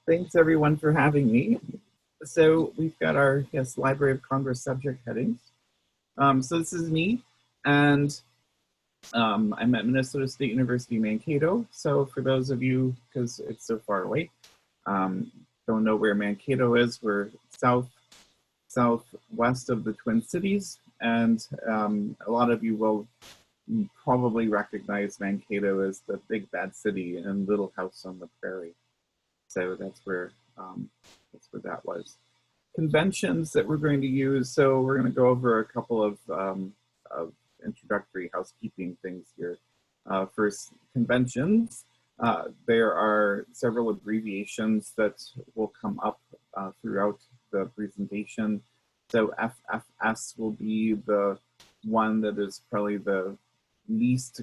Thanks everyone for having me. So we've got our Library of Congress subject headings. So this is me, and I'm at Minnesota State University Mankato. So for those of you, because it's so far away, don't know where Mankato is, we're southwest of the Twin Cities, and a lot of you will probably recognize Mankato as the big bad city and Little House on the Prairie. So that's where that was. Conventions that we're going to use. So we're going to go over a couple of introductory housekeeping things here. First, conventions. There are several abbreviations that will come up throughout the presentation. So FFS will be the one that is probably the least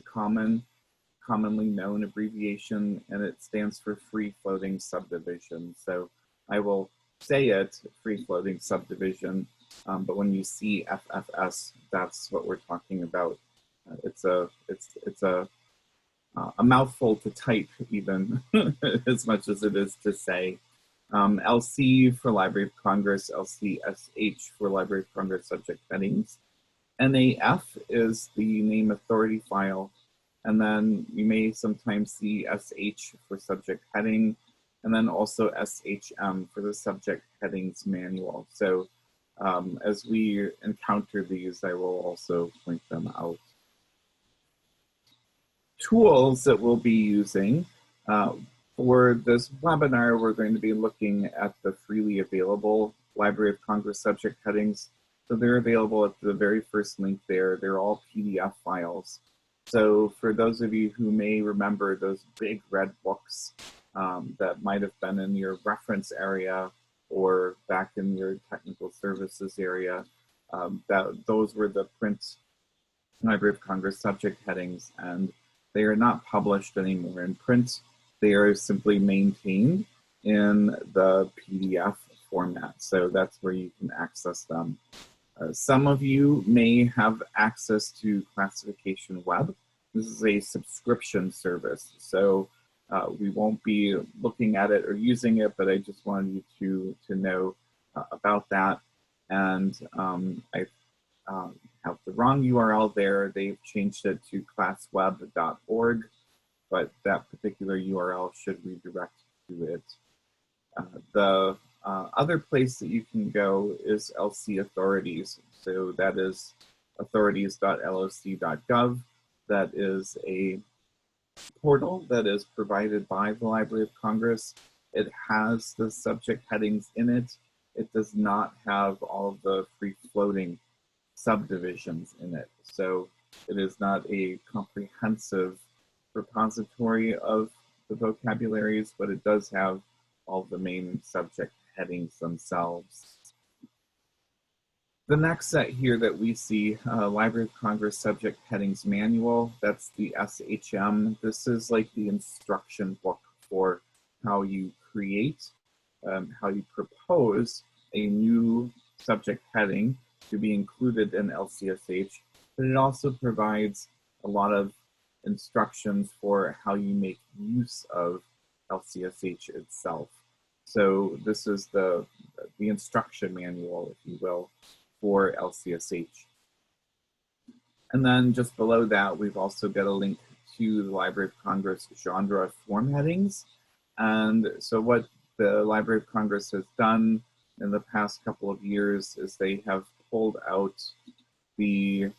commonly known abbreviation, and it stands for free floating subdivision. So I will say it, free floating subdivision, but when you see FFS, that's what we're talking about. It's a mouthful to type, even as much as it is to say. LC for Library of Congress, LCSH for Library of Congress subject headings. NAF is the name authority file, and then you may sometimes see SH for subject heading, and then also SHM for the subject headings manual. So as we encounter these, I will also point them out. Tools that we'll be using. For this webinar, we're going to be looking at the freely available Library of Congress subject headings. So they're available at the very first link there. They're all PDF files. So for those of you who may remember those big red books that might have been in your reference area or back in your technical services area, those were the print Library of Congress subject headings, and they are not published anymore in print. They are simply maintained in the PDF format. So that's where you can access them. Some of you may have access to Classification Web. This is a subscription service, so we won't be looking at it or using it, but I just wanted you to know about that. And I have the wrong URL there. They've changed it to classweb.org, but that particular URL should redirect to it. The other place that you can go is LC Authorities. So that is Authorities.loc.gov. That is a portal that is provided by the Library of Congress. It has the subject headings in it. It does not have all of the free floating subdivisions in it. So it is not a comprehensive repository of the vocabularies, but it does have all the main subject headings themselves. The next set here that we see, Library of Congress Subject Headings Manual, that's the SHM. This is like the instruction book for how you create, how you propose a new subject heading to be included in LCSH, but it also provides a lot of instructions for how you make use of LCSH itself. So this is the instruction manual, if you will, for LCSH. And then just below that, we've also got a link to the Library of Congress genre form headings. And so what the Library of Congress has done in the past couple of years is they have pulled out the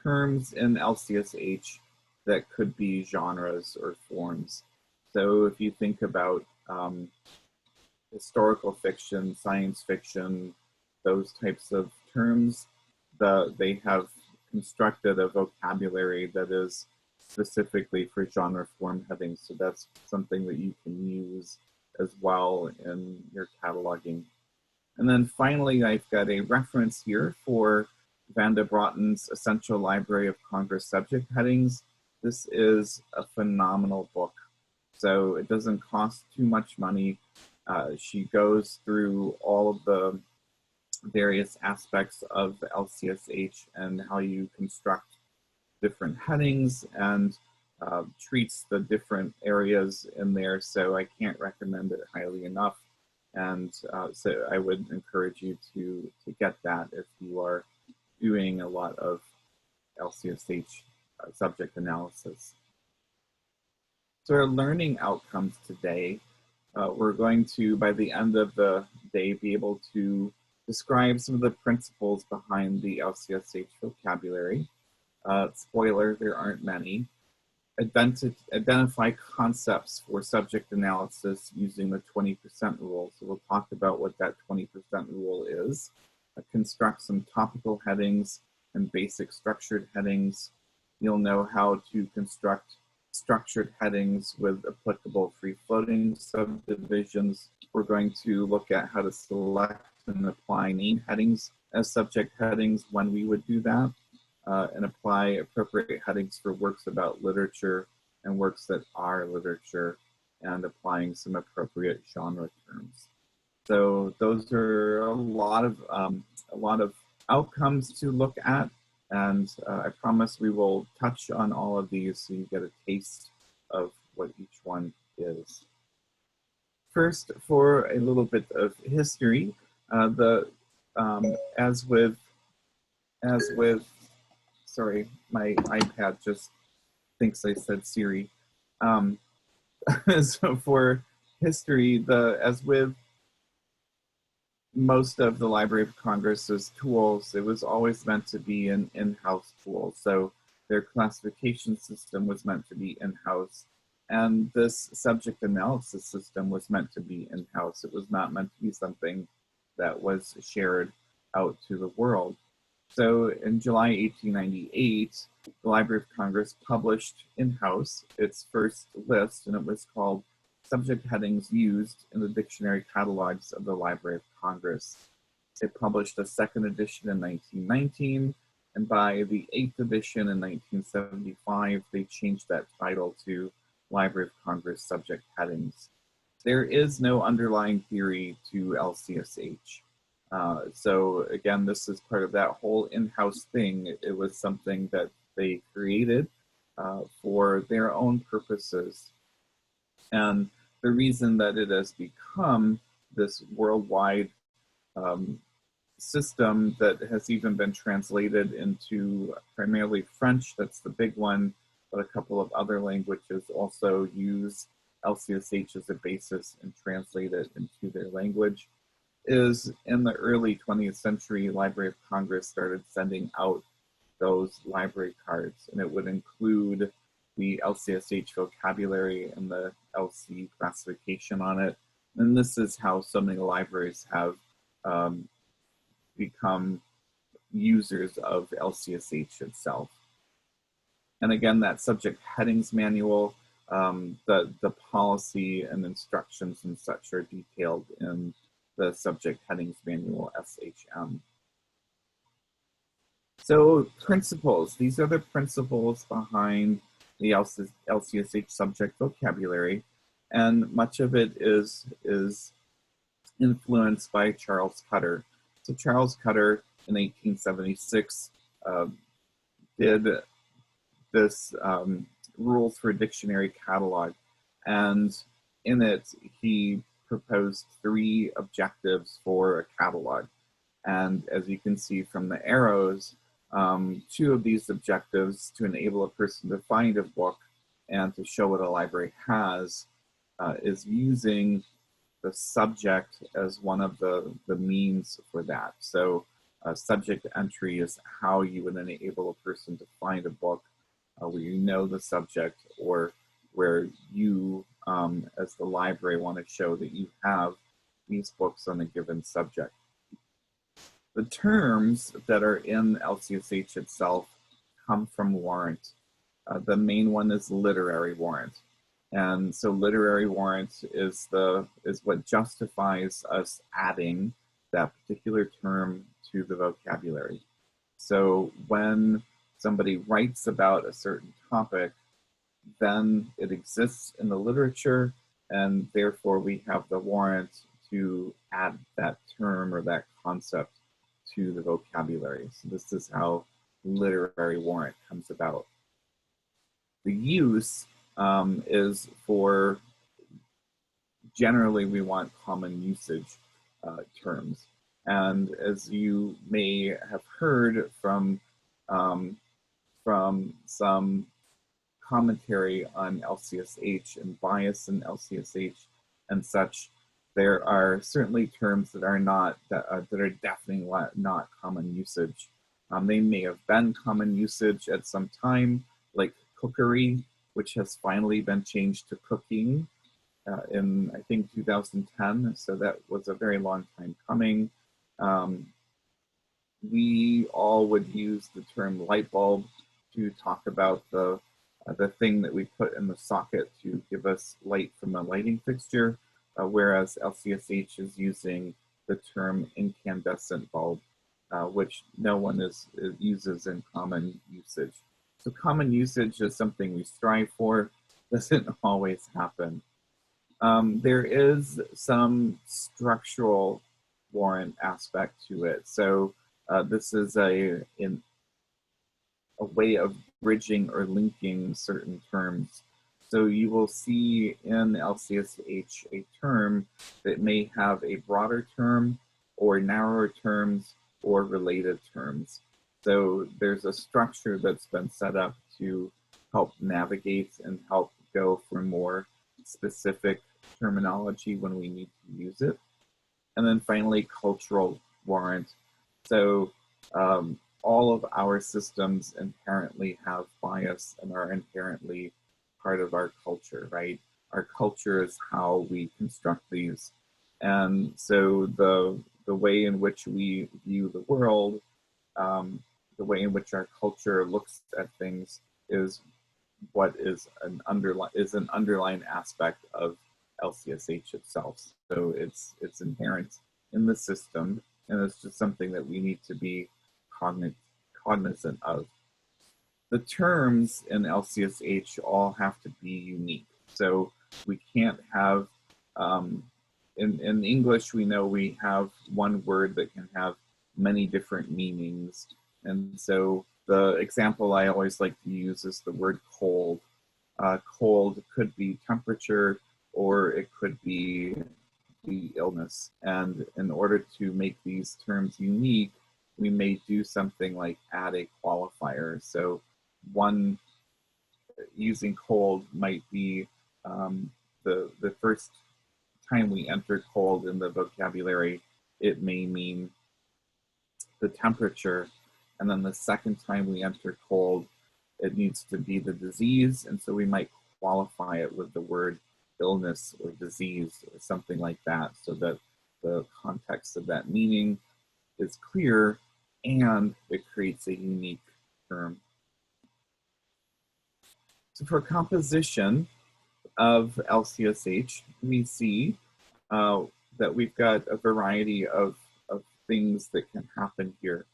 terms in LCSH that could be genres or forms. So if you think about historical fiction, science fiction, those types of terms, they have constructed a vocabulary that is specifically for genre form headings. So that's something that you can use as well in your cataloging. And then finally, I've got a reference here for Vanda Broughton's Essential Library of Congress subject headings. This is a phenomenal book. So it doesn't cost too much money. She goes through all of the various aspects of LCSH and how you construct different headings, and treats the different areas in there, so I can't recommend it highly enough. And so I would encourage you to get that if you are doing a lot of LCSH subject analysis. So our learning outcomes today, we're going to, by the end of the day, be able to describe some of the principles behind the LCSH vocabulary. Spoiler, there aren't many. Identify concepts for subject analysis using the 20% rule. So we'll talk about what that 20% rule is. Construct some topical headings and basic structured headings. You'll know how to construct structured headings with applicable free-floating subdivisions. We're going to look at how to select and apply name headings as subject headings when we would do that. And apply appropriate headings for works about literature and works that are literature, and applying some appropriate genre terms. So those are a lot of outcomes to look at, and I promise we will touch on all of these so you get a taste of what each one is. First, for a little bit of history, as with sorry, my iPad just thinks I said Siri. So for history, as with most of the Library of Congress's tools, it was always meant to be an in-house tool. So their classification system was meant to be in-house, and this subject analysis system was meant to be in-house. It was not meant to be something that was shared out to the world. So in July 1898, the Library of Congress published in-house its first list, and it was called Subject Headings Used in the Dictionary Catalogs of the Library of Congress. It published a second edition in 1919, and by the 8th edition in 1975, they changed that title to Library of Congress Subject Headings. There is no underlying theory to LCSH. So again, this is part of that whole in-house thing. It was something that they created for their own purposes. And the reason that it has become this worldwide system that has even been translated into primarily French, that's the big one, but a couple of other languages also use LCSH as a basis and translate it into their language, is in the early 20th century, Library of Congress started sending out those library cards, and it would include the LCSH vocabulary and the LC classification on it. And this is how so many libraries have become users of LCSH itself. And again, that subject headings manual, the policy and instructions and such are detailed in the subject headings manual, SHM. So principles, these are the principles behind the LCSH subject vocabulary, and much of it is influenced by Charles Cutter. So Charles Cutter in 1876 did this rules for a dictionary catalog, and in it he proposed 3 objectives for a catalog. And as you can see from the arrows, 2 of these objectives, to enable a person to find a book and to show what a library has, is using the subject as one of the means for that. So subject entry is how you would enable a person to find a book where you know the subject, or where you, as the library, want to show that you have these books on a given subject. The terms that are in LCSH itself come from warrant. The main one is literary warrant. And so literary warrant is what justifies us adding that particular term to the vocabulary. So when somebody writes about a certain topic, then it exists in the literature, and therefore we have the warrant to add that term or that concept to the vocabulary. So this is how literary warrant comes about. The use is for, generally we want common usage terms. And as you may have heard from some commentary on LCSH and bias in LCSH and such, there are certainly terms that are that are definitely not common usage. They may have been common usage at some time, like cookery, which has finally been changed to cooking in, I think, 2010. So that was a very long time coming. We all would use the term light bulb to talk about the thing that we put in the socket to give us light from a lighting fixture, whereas LCSH is using the term incandescent bulb, which no one uses in common usage. So common usage is something we strive for, doesn't always happen. There is some structural warrant aspect to it. So this is a way of bridging or linking certain terms. So you will see in LCSH a term that may have a broader term or narrower terms or related terms. So there's a structure that's been set up to help navigate and help go for more specific terminology when we need to use it. And then finally, cultural warrant. So all of our systems inherently have bias and are inherently part of our culture, right? Our culture is how we construct these. And so the way in which we view the world, the way in which our culture looks at things is what is an underlying aspect of LCSH itself. So it's inherent in the system, and it's just something that we need to be cognizant of. The terms in LCSH all have to be unique. So we can't have, in English, we know we have one word that can have many different meanings. And so the example I always like to use is the word cold. Cold could be temperature, or it could be the illness. And in order to make these terms unique, we may do something like add a qualifier. So one using cold might be the first time we enter cold in the vocabulary, it may mean the temperature. And then the second time we enter cold, it needs to be the disease. And so we might qualify it with the word illness or disease or something like that, so that the context of that meaning is clear and it creates a unique term. So for composition of LCSH, we see that we've got a variety of things that can happen here.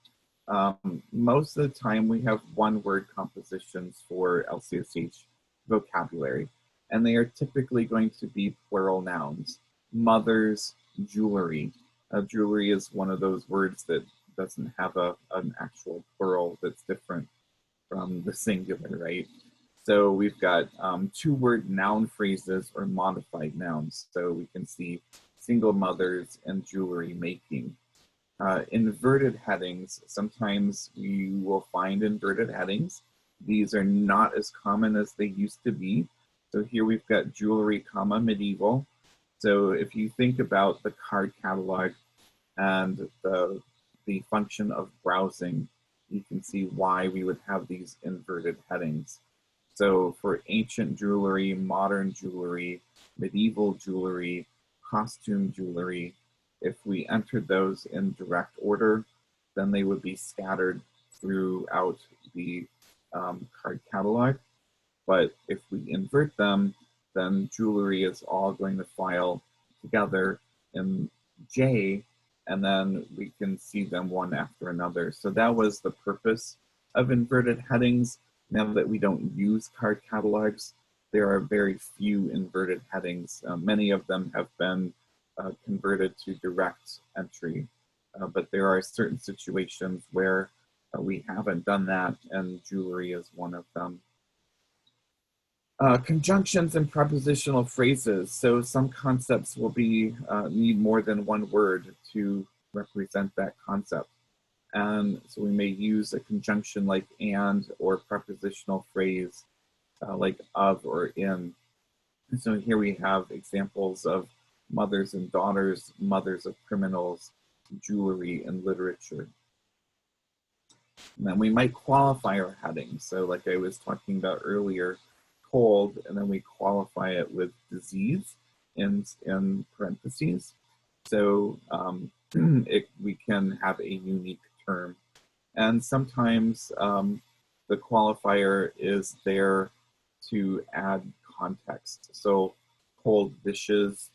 Most of the time we have one word compositions for LCSH vocabulary, and they are typically going to be plural nouns. Mothers, jewelry. Jewelry is one of those words that doesn't have an actual plural that's different from the singular, right? So we've got two-word noun phrases or modified nouns. So we can see single mothers and jewelry making. Inverted headings, sometimes you will find inverted headings. These are not as common as they used to be. So here we've got jewelry, comma, medieval. So if you think about the card catalog and the function of browsing, you can see why we would have these inverted headings. So for ancient jewelry, modern jewelry, medieval jewelry, costume jewelry, if we entered those in direct order, then they would be scattered throughout the card catalog. But if we invert them, then jewelry is all going to file together in J, and then we can see them one after another. So that was the purpose of inverted headings. Now that we don't use card catalogs, there are very few inverted headings. Many of them have been converted to direct entry, but there are certain situations where we haven't done that, and jewelry is one of them. Conjunctions and prepositional phrases. So some concepts will be need more than one word to represent that concept. And so we may use a conjunction like and or prepositional phrase like of or in. And so here we have examples of mothers and daughters, mothers of criminals, jewelry, and literature. And then we might qualify our heading. So like I was talking about earlier, cold, and then we qualify it with disease in parentheses. So we can have a unique term. And sometimes the qualifier is there to add context. So cold dishes,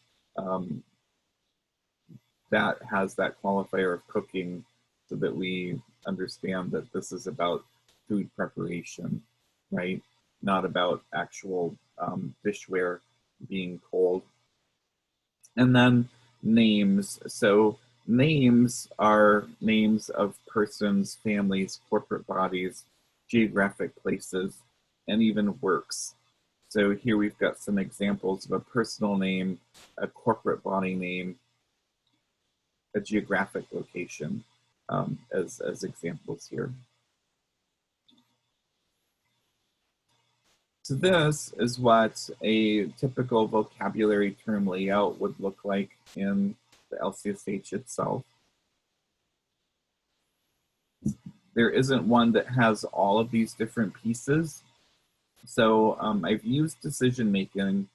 that has that qualifier of cooking so that we understand that this is about food preparation, right? Not about actual dishware being cold. And then names. So names are names of persons, families, corporate bodies, geographic places, and even works. So here we've got some examples of a personal name, a corporate body name, a geographic location as examples here. So this is what a typical vocabulary term layout would look like in the LCSH itself. There isn't one that has all of these different pieces. So I've used decision making.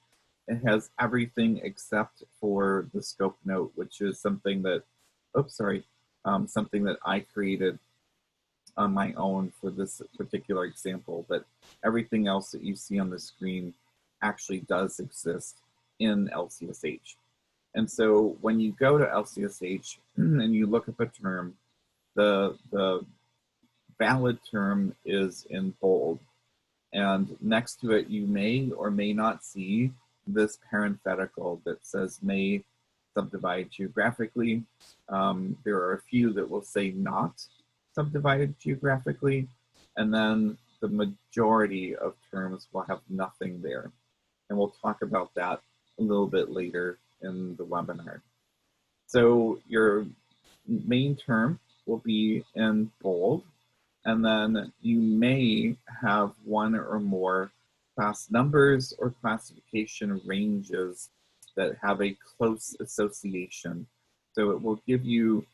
It has everything except for the scope note, which is something that, something that I created on my own for this particular example, but everything else that you see on the screen actually does exist in LCSH. And so when you go to LCSH and you look up a term, the valid term is in bold. And next to it, you may or may not see this parenthetical that says may subdivide geographically. There are a few that will say not subdivided geographically, and then the majority of terms will have nothing there. And we'll talk about that a little bit later in the webinar. So your main term will be in bold, and then you may have one or more class numbers or classification ranges that have a close association. So it will give you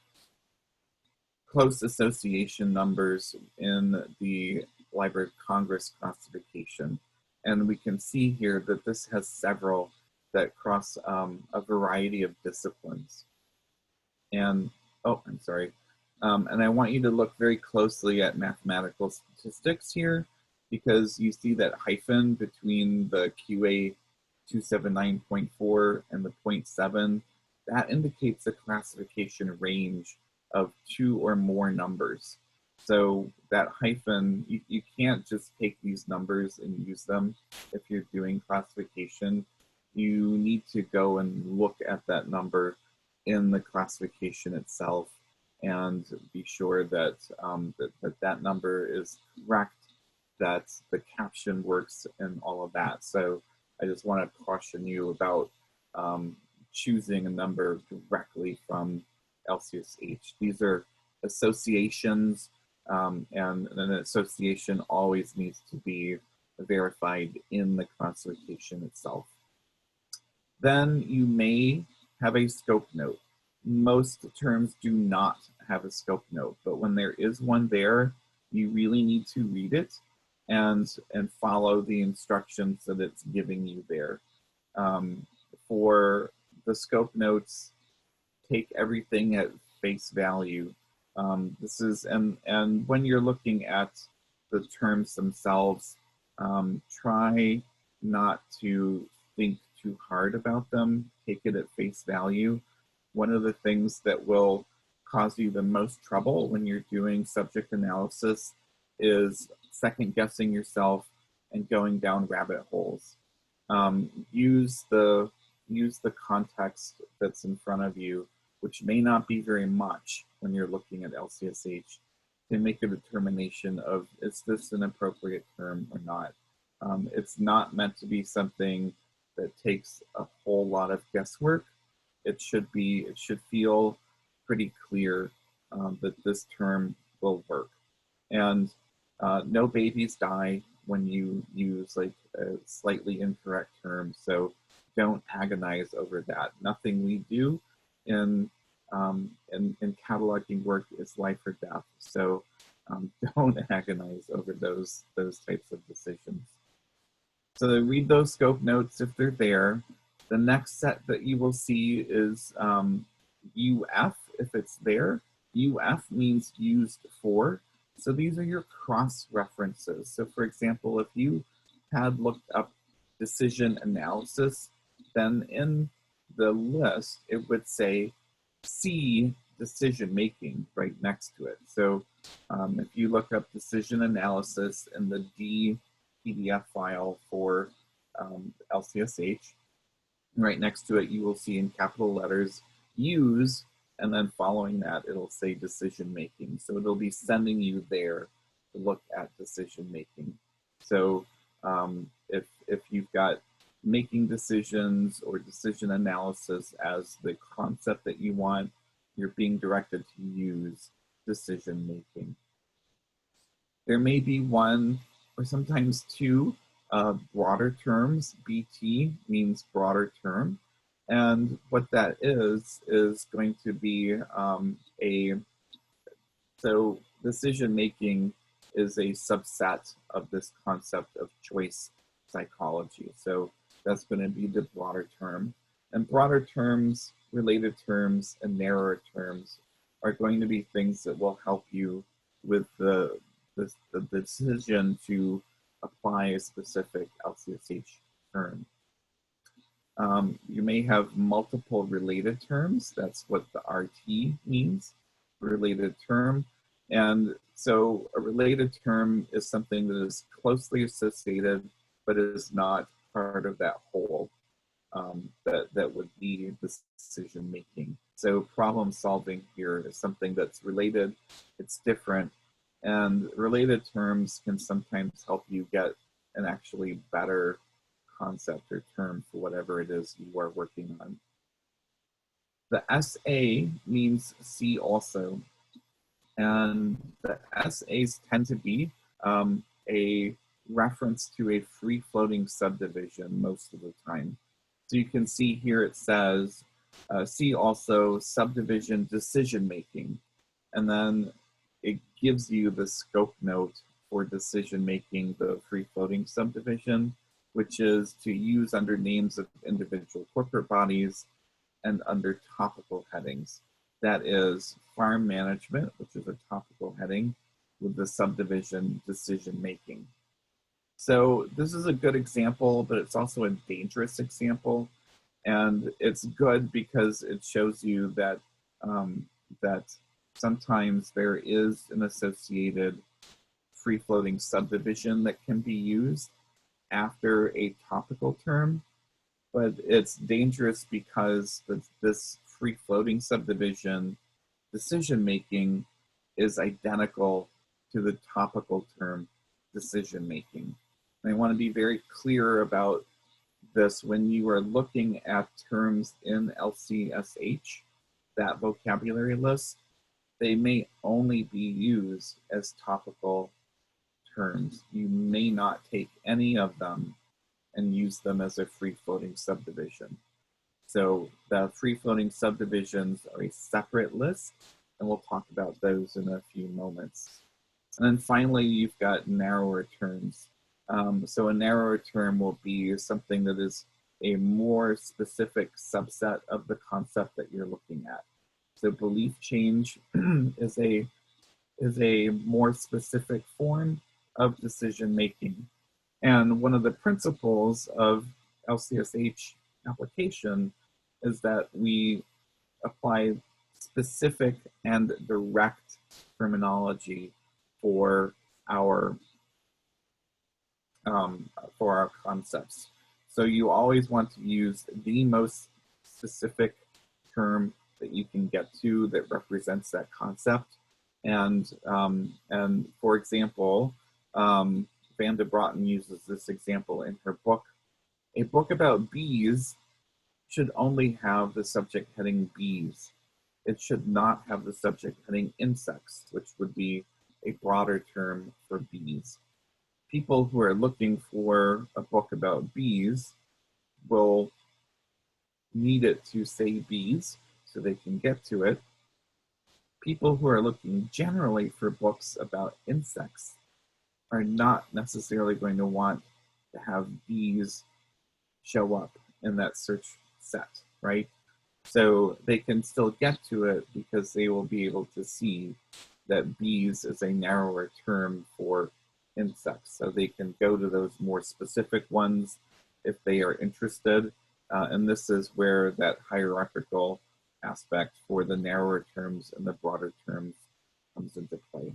close association numbers in the Library of Congress classification. And we can see here that this has several that cross a variety of disciplines. And, and I want you to look very closely at mathematical statistics here, because you see that hyphen between the QA 279.4 and the 0.7, that indicates a classification range of 2 or more numbers. So that hyphen, you can't just take these numbers and use them if you're doing classification. You need to go and look at that number in the classification itself and be sure that that number is correct, that the caption works, and all of that. So I just want to caution you about choosing a number directly from LCSH. These are associations, and an association always needs to be verified in the classification itself. Then you may have a scope note. Most terms do not have a scope note, but when there is one there, you really need to read it and follow the instructions that it's giving you there. For the scope notes, take everything at face value. This is, and when you're looking at the terms themselves, try not to think too hard about them. Take it at face value. One of the things that will cause you the most trouble when you're doing subject analysis is second guessing yourself and going down rabbit holes. Use the context that's in front of you, which may not be very much when you're looking at LCSH, to make a determination of, is this an appropriate term or not? It's not meant to be something that takes a whole lot of guesswork. It should feel pretty clear that this term will work. And no babies die when you use like a slightly incorrect term, so don't agonize over that. Nothing we do in cataloging work is life or death, so don't agonize over those types of decisions. So read those scope notes if they're there. The next set that you will see is UF, if it's there. UF means used for. So these are your cross references. So for example, if you had looked up decision analysis, then in the list, it would say C decision making right next to it. So if you look up decision analysis in the D PDF file for LCSH, right next to it, you will see in capital letters, use, and then following that, it'll say decision making. So it'll be sending you there to look at decision making. So if you've got making decisions or decision analysis as the concept that you want, you're being directed to use decision making. There may be one or sometimes two broader terms. BT means broader term. And what that is going to be so decision making is a subset of this concept of choice psychology. So that's going to be the broader term. And broader terms, related terms, and narrower terms are going to be things that will help you with the decision to apply a specific LCSH term. You may have multiple related terms. That's what the RT means, related term. And so a related term is something that is closely associated, but is not part of that whole that would be decision making. So problem solving here is something that's related, it's different, and related terms can sometimes help you get an actually better concept or term for whatever it is you are working on. The SA means see also, and the SAs tend to be a reference to a free-floating subdivision most of the time. So you can see here it says, see also subdivision decision making, and then it gives you the scope note for decision making, the free-floating subdivision, which is to use under names of individual corporate bodies and under topical headings. That is farm management, which is a topical heading, with the subdivision decision making. So this is a good example, but it's also a dangerous example. And it's good because it shows you that, that sometimes there is an associated free-floating subdivision that can be used after a topical term, but it's dangerous because this free-floating subdivision decision-making is identical to the topical term decision-making. And I want to be very clear about this when you are looking at terms in LCSH, that vocabulary list, they may only be used as topical terms. You may not take any of them and use them as a free-floating subdivision. So the free-floating subdivisions are a separate list, and we'll talk about those in a few moments. And then finally, you've got narrower terms. So a narrower term will be something that is a more specific subset of the concept that you're looking at. So belief change is a more specific form of decision making. And one of the principles of LCSH application is that we apply specific and direct terminology for our concepts. So you always want to use the most specific term that you can get to that represents that concept. And for example, Van de Broughton uses this example in her book. A book about bees should only have the subject heading bees. It should not have the subject heading insects, which would be a broader term for bees. People who are looking for a book about bees will need it to say bees so they can get to it. People who are looking generally for books about insects are not necessarily going to want to have bees show up in that search set, right? So they can still get to it because they will be able to see that bees is a narrower term for insects. So they can go to those more specific ones if they are interested. And this is where that hierarchical aspect for the narrower terms and the broader terms comes into play.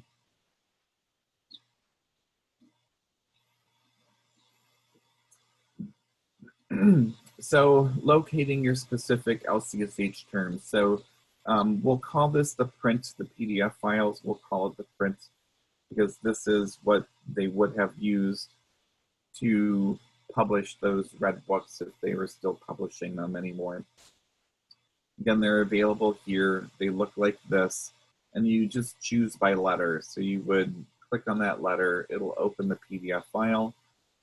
So locating your specific LCSH terms. So we'll call this the print, the PDF files, we'll call it the print because this is what they would have used to publish those red books if they were still publishing them anymore. Again, they're available here. They look like this, and you just choose by letter. So you would click on that letter, it'll open the PDF file,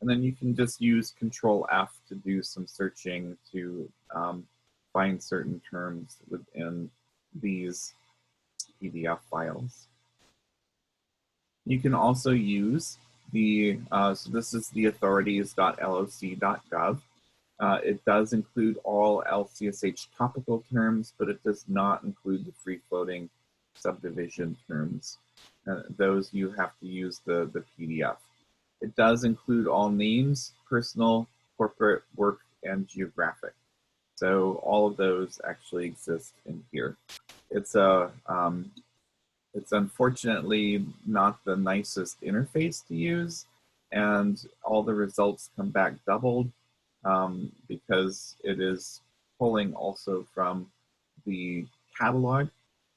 and then you can just use Control F to do some searching to find certain terms within these PDF files. You can also use the, so this is the Authorities.loc.gov. It does include all LCSH topical terms, but it does not include the free-floating subdivision terms. Those you have to use the PDF. It does include all names, personal, corporate, work, and geographic. So all of those actually exist in here. It's unfortunately not the nicest interface to use, and all the results come back doubled because it is pulling also from the catalog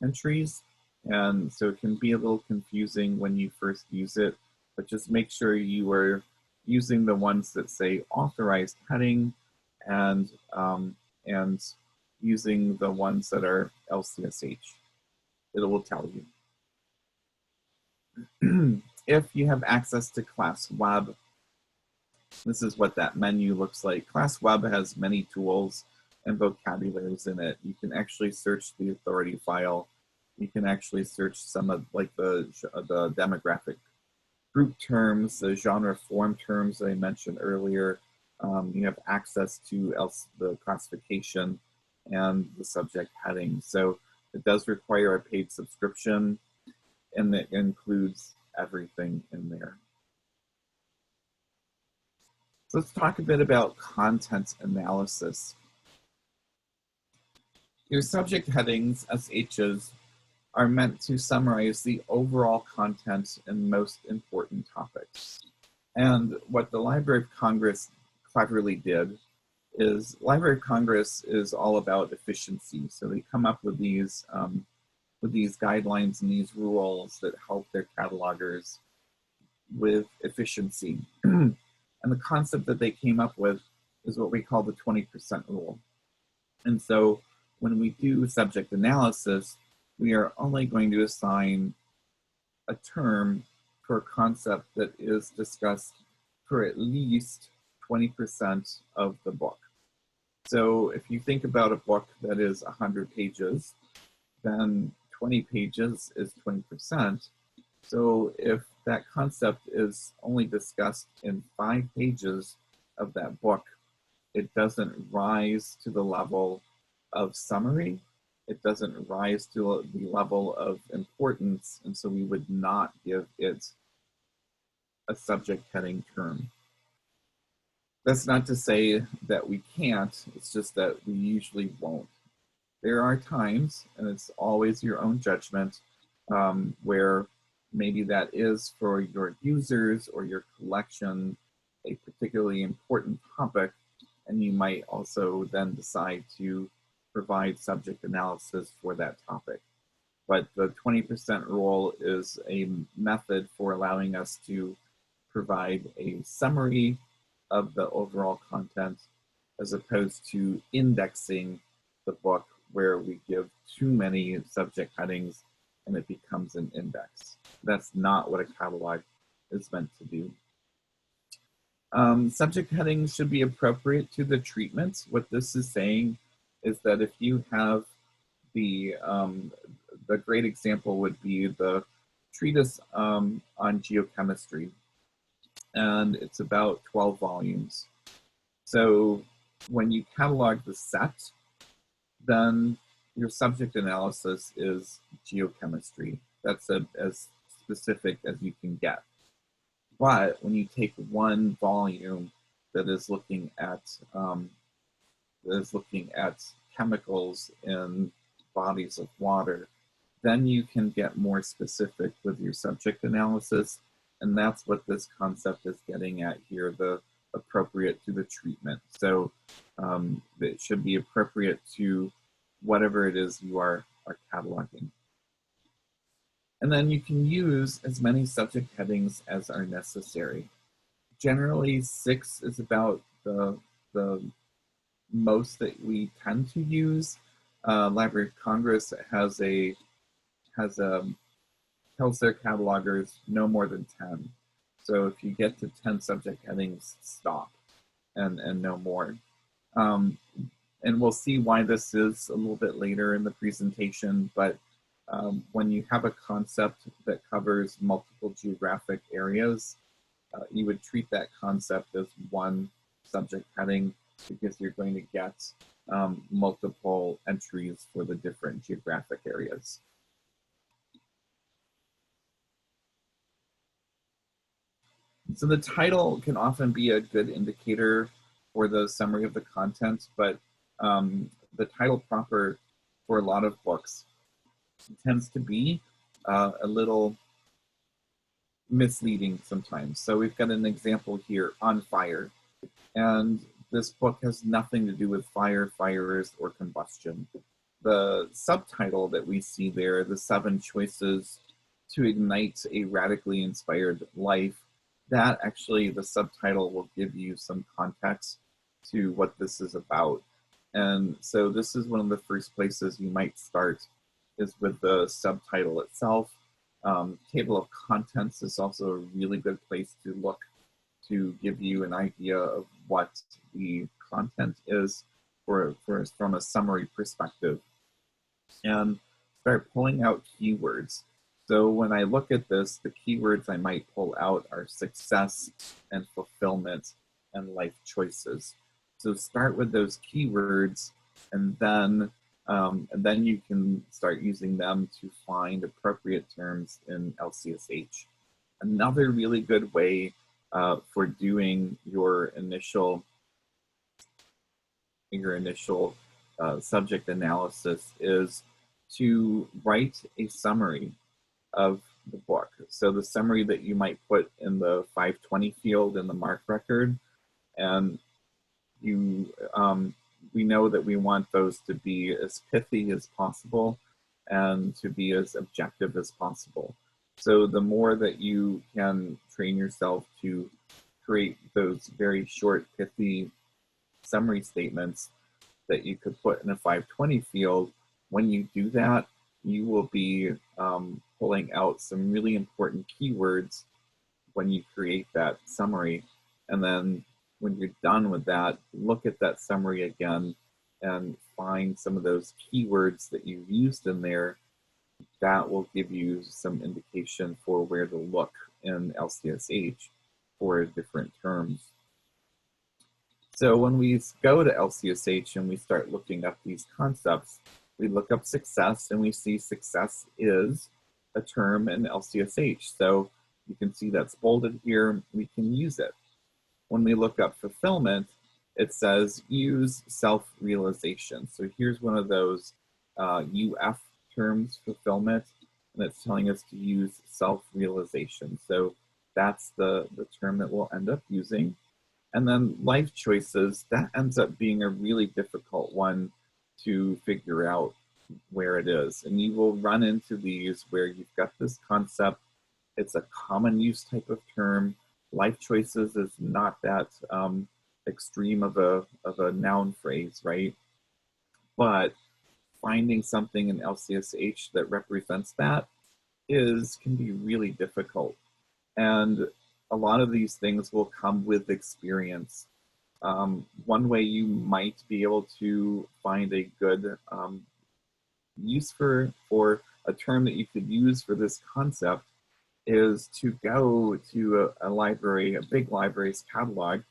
entries, and so it can be a little confusing when you first use it, but just make sure you are using the ones that say authorized heading and using the ones that are LCSH. It will tell you. If you have access to Class Web, this is what that menu looks like. Class Web has many tools and vocabularies in it. You can actually search the authority file. You can actually search some of like the demographic group terms, the genre form terms that I mentioned earlier. You have access to the classification and the subject heading. So it does require a paid subscription, and it includes everything in there. So let's talk a bit about content analysis. Your subject headings, SHs, are meant to summarize the overall content and most important topics. And what the Library of Congress cleverly did is Library of Congress is all about efficiency. So they come up with these guidelines and these rules that help their catalogers with efficiency. And the concept that they came up with is what we call the 20% rule. And so when we do subject analysis, we are only going to assign a term for a concept that is discussed for at least 20% of the book. So if you think about a book that is 100 pages, then 20 pages is 20%. So if that concept is only discussed in 5 pages of that book, it doesn't rise to the level of summary. It doesn't rise to the level of importance, and so we would not give it a subject heading term. That's not to say that we can't, it's just that we usually won't. There are times, and it's always your own judgment, where maybe that is for your users or your collection a particularly important topic, and you might also then decide to provide subject analysis for that topic. But the 20% rule is a method for allowing us to provide a summary of the overall content as opposed to indexing the book where we give too many subject headings and it becomes an index. That's not what a catalog is meant to do. Subject headings should be appropriate to the treatment. What this is saying is that if you have the great example would be the treatise on geochemistry, and it's about 12 volumes. So when you catalog the set, then your subject analysis is geochemistry. That's as specific as you can get. But when you take one volume that is looking at chemicals in bodies of water, then you can get more specific with your subject analysis, and that's what this concept is getting at here, the appropriate to the treatment. So it should be appropriate to whatever it is you are cataloging. And then you can use as many subject headings as are necessary. Generally, 6 is about the most that we tend to use. Library of Congress tells their catalogers no more than 10. So if you get to 10 subject headings, stop and no more. And we'll see why this is a little bit later in the presentation, but when you have a concept that covers multiple geographic areas, you would treat that concept as one subject heading because you're going to get multiple entries for the different geographic areas. So the title can often be a good indicator for the summary of the content, but the title proper for a lot of books tends to be a little misleading sometimes. So we've got an example here, On Fire, and this book has nothing to do with fire, fires, or combustion. The subtitle that we see there, the 7 choices to ignite a radically inspired life, that actually the subtitle will give you some context to what this is about. And so this is one of the first places you might start is with the subtitle itself. Table of contents is also a really good place to look to give you an idea of what the content is from a summary perspective. And start pulling out keywords. So when I look at this, the keywords I might pull out are success and fulfillment and life choices. So start with those keywords, and then you can start using them to find appropriate terms in LCSH. Another really good way for doing your initial subject analysis is to write a summary of the book. So the summary that you might put in the 520 field in the MARC record, and we know that we want those to be as pithy as possible and to be as objective as possible. So the more that you can train yourself to create those very short, pithy summary statements that you could put in a 520 field, when you do that, you will be pulling out some really important keywords when you create that summary. And then when you're done with that, look at that summary again and find some of those keywords that you've used in there. That will give you some indication for where to look in LCSH for different terms. So when we go to LCSH and we start looking up these concepts, we look up success and we see success is a term in LCSH. So you can see that's bolded here, we can use it. When we look up fulfillment, it says use self-realization. So here's one of those UF terms, fulfillment, and it's telling us to use self-realization. So that's the term that we'll end up using. And then life choices, that ends up being a really difficult one to figure out where it is. And you will run into these where you've got this concept, it's a common use type of term, Life choices is not that extreme of a noun phrase, right? But finding something in LCSH that represents that can be really difficult. And a lot of these things will come with experience. One way you might be able to find a good use for a term that you could use for this concept is to go to a library, a big library's catalog,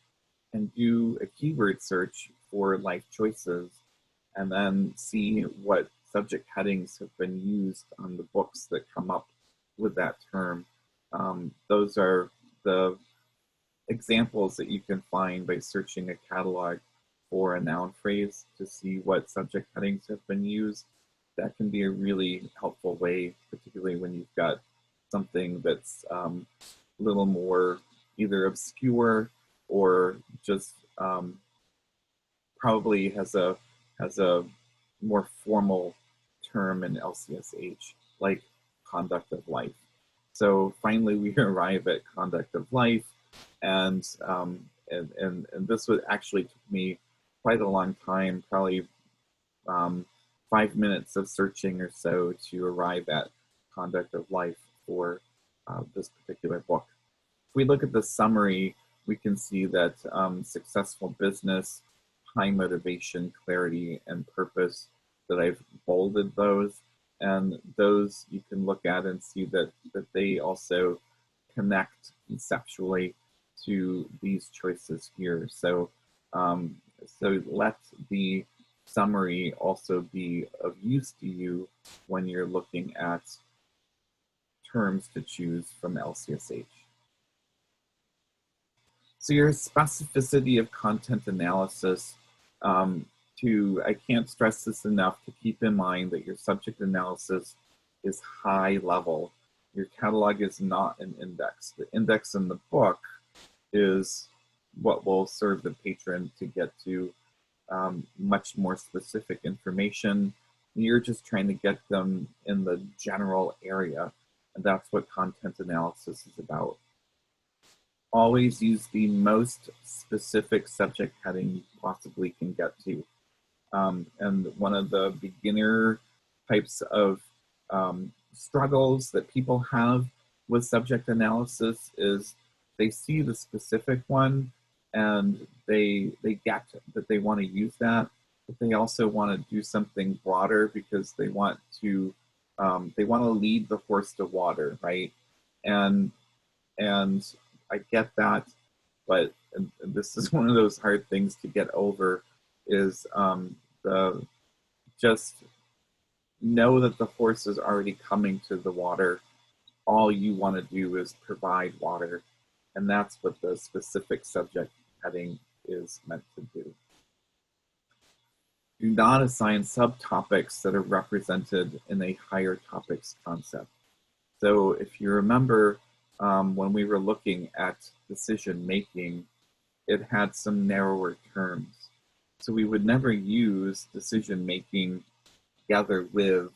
and do a keyword search for life choices, and then see what subject headings have been used on the books that come up with that term. Those are the examples that you can find by searching a catalog for a noun phrase to see what subject headings have been used. That can be a really helpful way, particularly when you've got something that's a little more either obscure or just probably has a more formal term in LCSH, like conduct of life. So finally, we arrive at conduct of life, and this would actually took me quite a long time, probably 5 minutes of searching or so to arrive at conduct of life for this particular book. If we look at the summary, we can see that successful business, high motivation, clarity, and purpose, that I've bolded those, and those you can look at and see that they also connect conceptually to these choices here. So, so let the summary also be of use to you when you're looking at terms to choose from LCSH. So your specificity of content analysis, I can't stress this enough to keep in mind that your subject analysis is high level. Your catalog is not an index. The index in the book is what will serve the patron to get to much more specific information. You're just trying to get them in the general area, and that's what content analysis is about. Always use the most specific subject heading you possibly can get to. And one of the beginner types of struggles that people have with subject analysis is they see the specific one and they get that they want to use that, but they also want to do something broader because they want to lead the horse to water, right? And I get that, but and this is one of those hard things to get over, is just know that the horse is already coming to the water. All you want to do is provide water, and that's what the specific subject heading is meant to do. Do not assign subtopics that are represented in a higher topics concept. So if you remember, when we were looking at decision making, it had some narrower terms. So we would never use decision making together with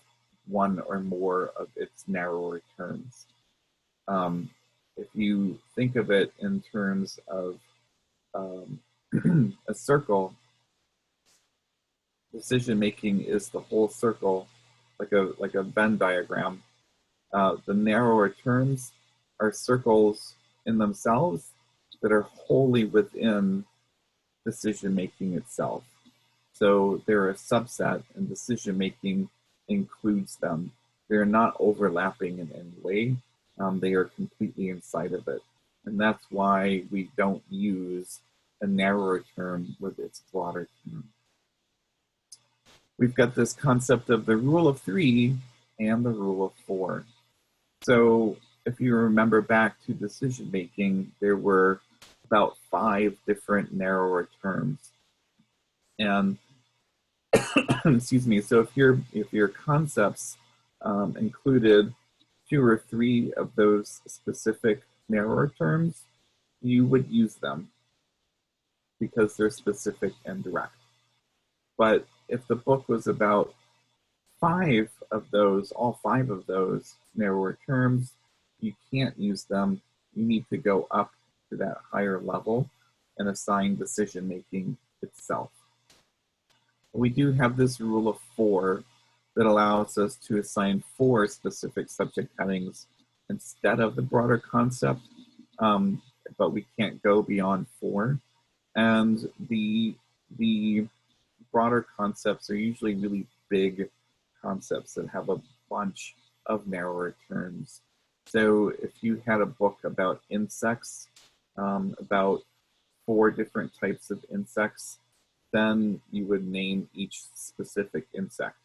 one or more of its narrower terms. If you think of it in terms of a circle, decision making is the whole circle, like a Venn diagram. The narrower terms are circles in themselves that are wholly within decision making itself. So they're a subset, and decision making includes them. They're not overlapping in any way. They are completely inside of it. And that's why we don't use a narrower term with its broader term. We've got this concept of the rule of 3 and the rule of 4. So if you remember back to decision making, there were about 5 different narrower terms. And excuse me, so if your concepts included 2 or 3 of those specific narrower terms, you would use them because they're specific and direct. But if the book was about 5 of those, all 5 of those narrower terms, you can't use them. You need to go up to that higher level and assign decision making itself. We do have this rule of 4 that allows us to assign 4 specific subject headings instead of the broader concept, but we can't go beyond 4. And the broader concepts are usually really big concepts that have a bunch of narrower terms. So if you had a book about insects, about 4 different types of insects, then you would name each specific insect.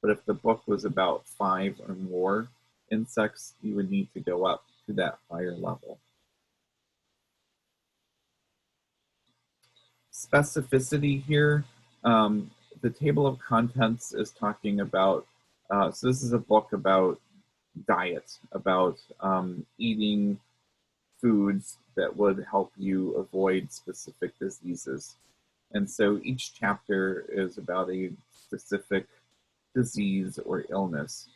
But if the book was about 5 or more insects, you would need to go up to that higher level. Specificity here, the table of contents is talking about, so this is a book about diet, about eating foods that would help you avoid specific diseases. And so each chapter is about a specific disease or illness.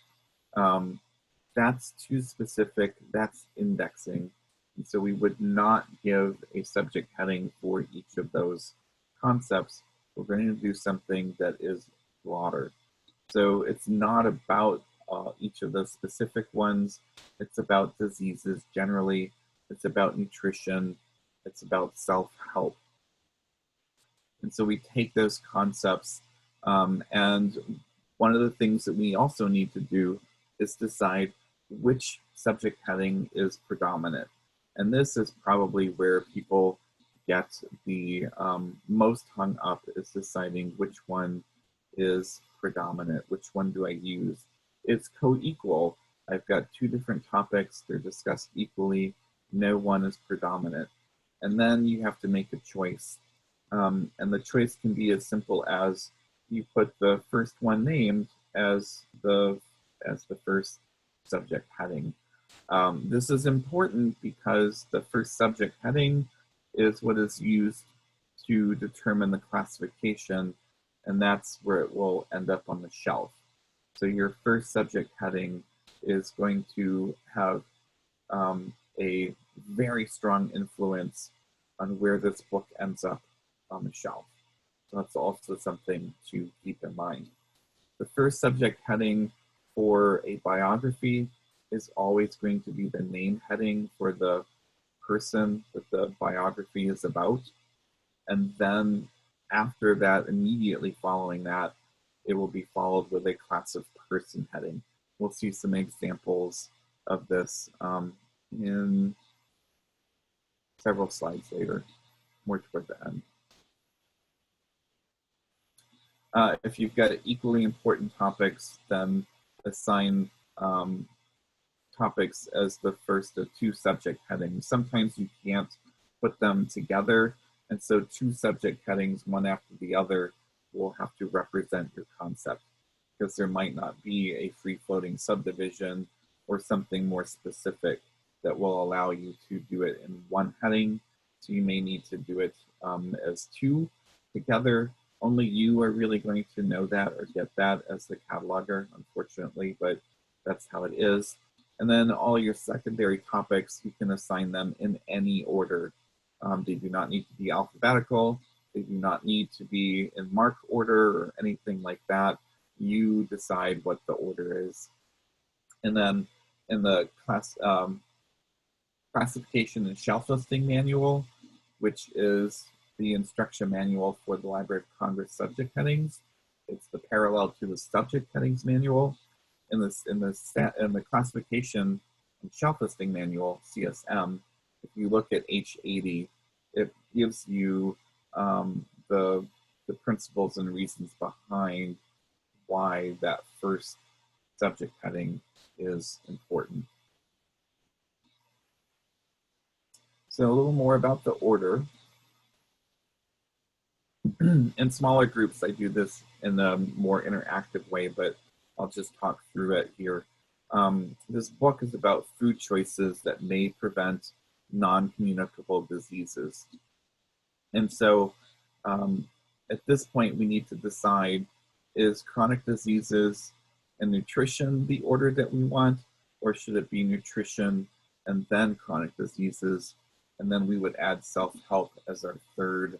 That's too specific, that's indexing. And so we would not give a subject heading for each of those concepts. We're going to do something that is broader. So it's not about each of the specific ones. It's about diseases generally. It's about nutrition. It's about self-help. And so we take those concepts, and one of the things that we also need to do is decide which subject heading is predominant. And this is probably where people get the most hung up, is deciding which one is predominant, which one do I use. It's co-equal. I've got 2 different topics, they're discussed equally, no one is predominant. And then you have to make a choice. And the choice can be as simple as you put the first one named as the first subject heading. This is important because the first subject heading is what is used to determine the classification, and that's where it will end up on the shelf. So your first subject heading is going to have a very strong influence on where this book ends up on the shelf. So that's also something to keep in mind. The first subject heading for a biography is always going to be the name heading for the person that the biography is about. And then after that, immediately following that, it will be followed with a class of person heading. We'll see some examples of this in several slides later, more toward the end. If you've got equally important topics, then assign topics as the first of 2 subject headings. Sometimes you can't put them together, and so 2 subject headings, one after the other, will have to represent your concept, because there might not be a free-floating subdivision or something more specific that will allow you to do it in 1 heading. So you may need to do it as 2 together. Only you are really going to know that or get that as the cataloger, unfortunately, but that's how it is. And then all your secondary topics, you can assign them in any order. They do not need to be alphabetical. They do not need to be in mark order or anything like that. You decide what the order is. And then in the classification and shelf listing manual, which is the instruction manual for the Library of Congress subject headings, it's the parallel to the subject headings manual. In the classification and shelf listing manual, CSM, if you look at H80, it gives you the principles and reasons behind why that first subject heading is important. So a little more about the order. In smaller groups, I do this in a more interactive way, but I'll just talk through it here. This book is about food choices that may prevent non-communicable diseases. And so at this point, we need to decide, is chronic diseases and nutrition the order that we want, or should it be nutrition and then chronic diseases, and then we would add self-help as our third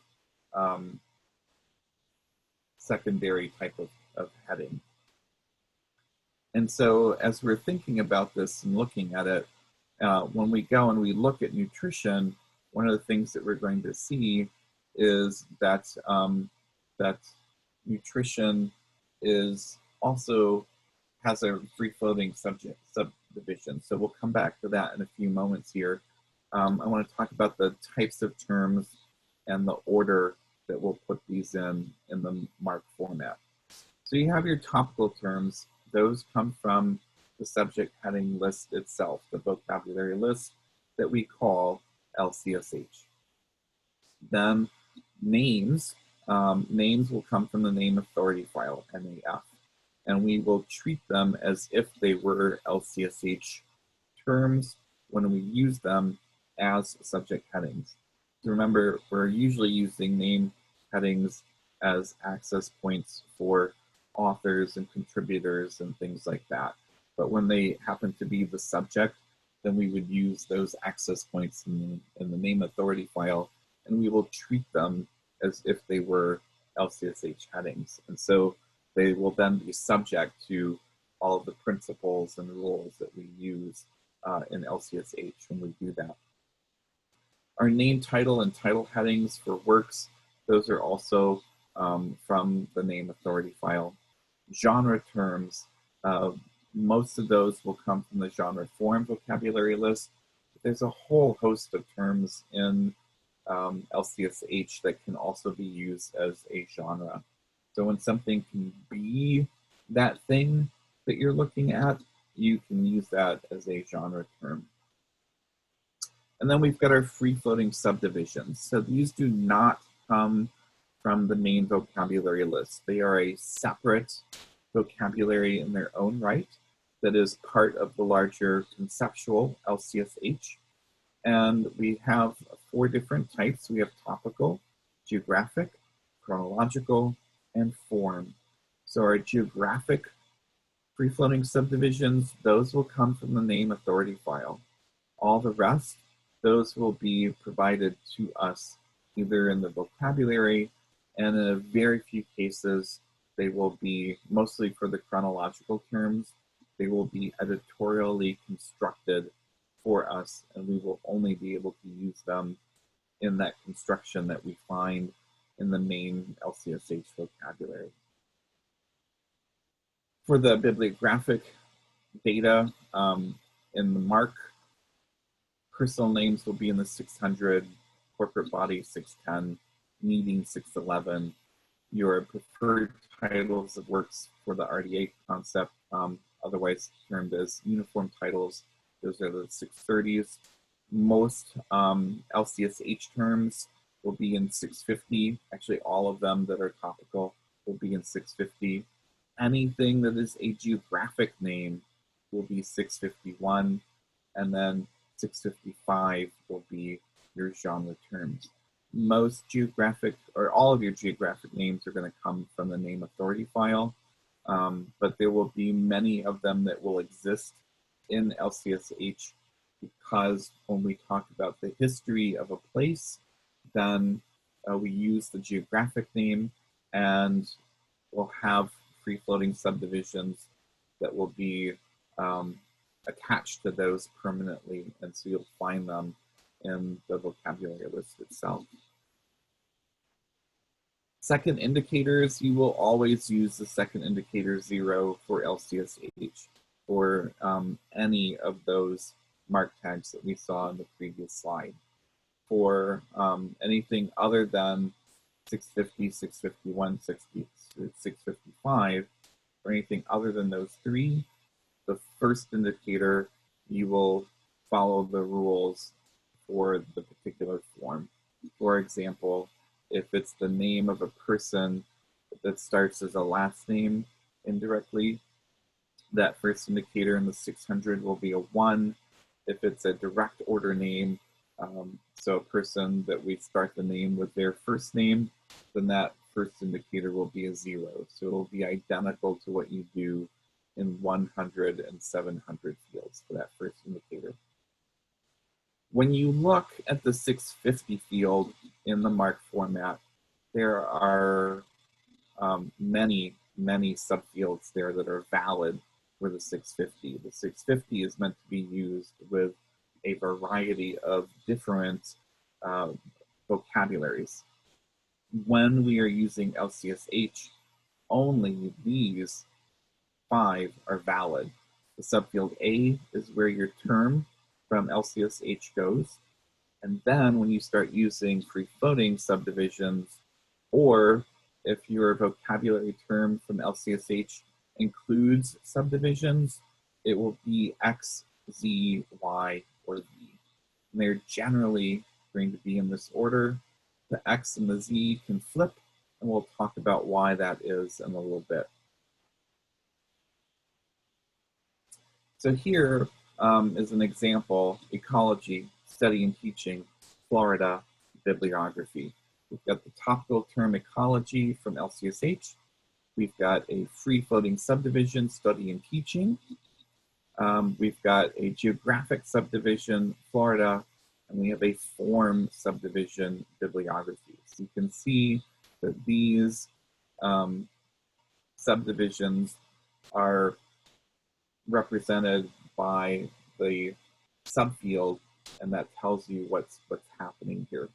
secondary type of heading. And so as we're thinking about this and looking at it, when we go and we look at nutrition, one of the things that we're going to see is that that nutrition is also has a free-floating subdivision. So we'll come back to that in a few moments here. I want to talk about the types of terms and the order that we'll put these in the MARC format. So you have your topical terms. Those come from the subject heading list itself, the vocabulary list that we call LCSH. Then names. Names will come from the name authority file, NAF, and we will treat them as if they were LCSH terms when we use them as subject headings. So remember, we're usually using name headings as access points for authors and contributors and things like that. But when they happen to be the subject, then we would use those access points in the name authority file, and we will treat them as if they were LCSH headings. And so they will then be subject to all of the principles and rules that we use in LCSH when we do that. Our name, title, and title headings for works, those are also from the name authority file. Genre terms, most of those will come from the genre form vocabulary list. There's a whole host of terms in LCSH that can also be used as a genre. So when something can be that thing that you're looking at, you can use that as a genre term. And then we've got our free-floating subdivisions. So these do not come from the main vocabulary list. They are a separate vocabulary in their own right that is part of the larger conceptual LCSH. And we have 4 different types. We have topical, geographic, chronological, and form. So our geographic free-floating subdivisions, those will come from the name authority file. All the rest, those will be provided to us either in the vocabulary, and in a very few cases, they will be, mostly for the chronological terms, they will be editorially constructed for us, and we will only be able to use them in that construction that we find in the main LCSH vocabulary. For the bibliographic data in the MARC, personal names will be in the 600, corporate body 610, meeting 611. Your preferred titles of works for the RDA concept, otherwise termed as uniform titles, those are the 630s. Most LCSH terms will be in 650. Actually, all of them that are topical will be in 650. Anything that is a geographic name will be 651, and then 655 will be your genre terms. Most geographic, or all of your geographic names are going to come from the name authority file, but there will be many of them that will exist in LCSH, because when we talk about the history of a place, then we use the geographic name, and we'll have free-floating subdivisions that will be attached to those permanently, and so you'll find them in the vocabulary list itself. Second indicators, you will always use the second indicator 0 for LCSH, or any of those MARC tags that we saw in the previous slide. For anything other than 650, 651, 655, or anything other than those 3, the first indicator, you will follow the rules for the particular form. For example, if it's the name of a person that starts as a last name indirectly, that first indicator in the 600 will be a 1. If it's a direct order name, so a person that we start the name with their first name, then that first indicator will be a 0. So it will be identical to what you do in 100 and 700 fields for that first indicator. When you look at the 650 field in the MARC format, there are many subfields there that are valid for the 650. The 650 is meant to be used with a variety of different vocabularies. When we are using LCSH, only these 5 are valid. The subfield A is where your term from LCSH goes. And then when you start using free-floating subdivisions, or if your vocabulary term from LCSH includes subdivisions, it will be X, Z, Y, or Z. And they're generally going to be in this order. The X and the Z can flip, and we'll talk about why that is in a little bit. So here is an example: ecology, study and teaching, Florida, bibliography. We've got the topical term ecology from LCSH. We've got a free-floating subdivision, study and teaching. We've got a geographic subdivision, Florida, and we have a form subdivision, bibliography. So you can see that these subdivisions are represented by the subfield, and that tells you what's happening here.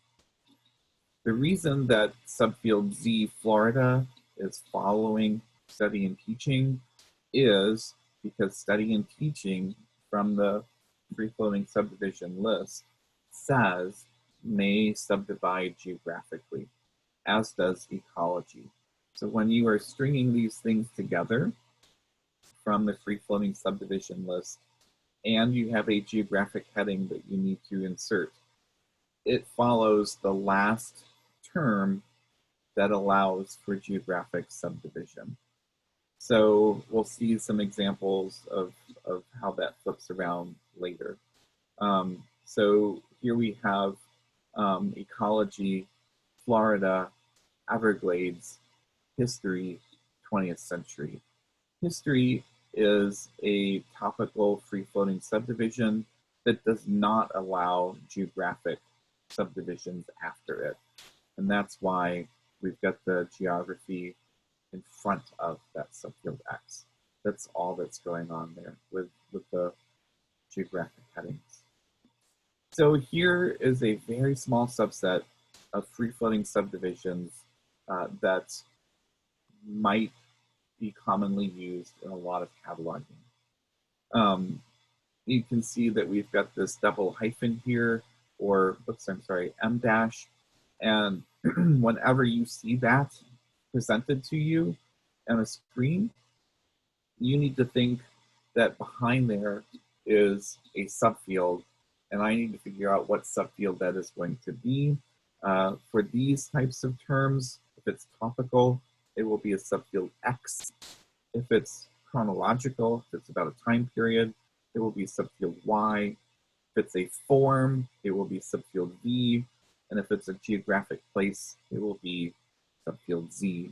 The reason that subfield Z, Florida, is following study and teaching is because study and teaching from the free-floating subdivision list says may subdivide geographically, as does ecology. So when you are stringing these things together from the free-floating subdivision list, and you have a geographic heading that you need to insert, it follows the last term that allows for geographic subdivision. So we'll see some examples of how that flips around later. So here we have ecology, Florida, Everglades, history, 20th century. History is a topical free-floating subdivision that does not allow geographic subdivisions after it. And that's why we've got the geography in front of that subfield X. That's all that's going on there with the geographic headings. So here is a very small subset of free-floating subdivisions that might be commonly used in a lot of cataloging. You can see that we've got this double hyphen here, or, oops, I'm sorry, M dash. And whenever you see that presented to you on a screen, you need to think that behind there is a subfield, and I need to figure out what subfield that is going to be. For these types of terms, if it's topical, it will be a subfield X. If it's chronological, if it's about a time period, it will be subfield Y. If it's a form, it will be subfield V. And if it's a geographic place, it will be subfield Z.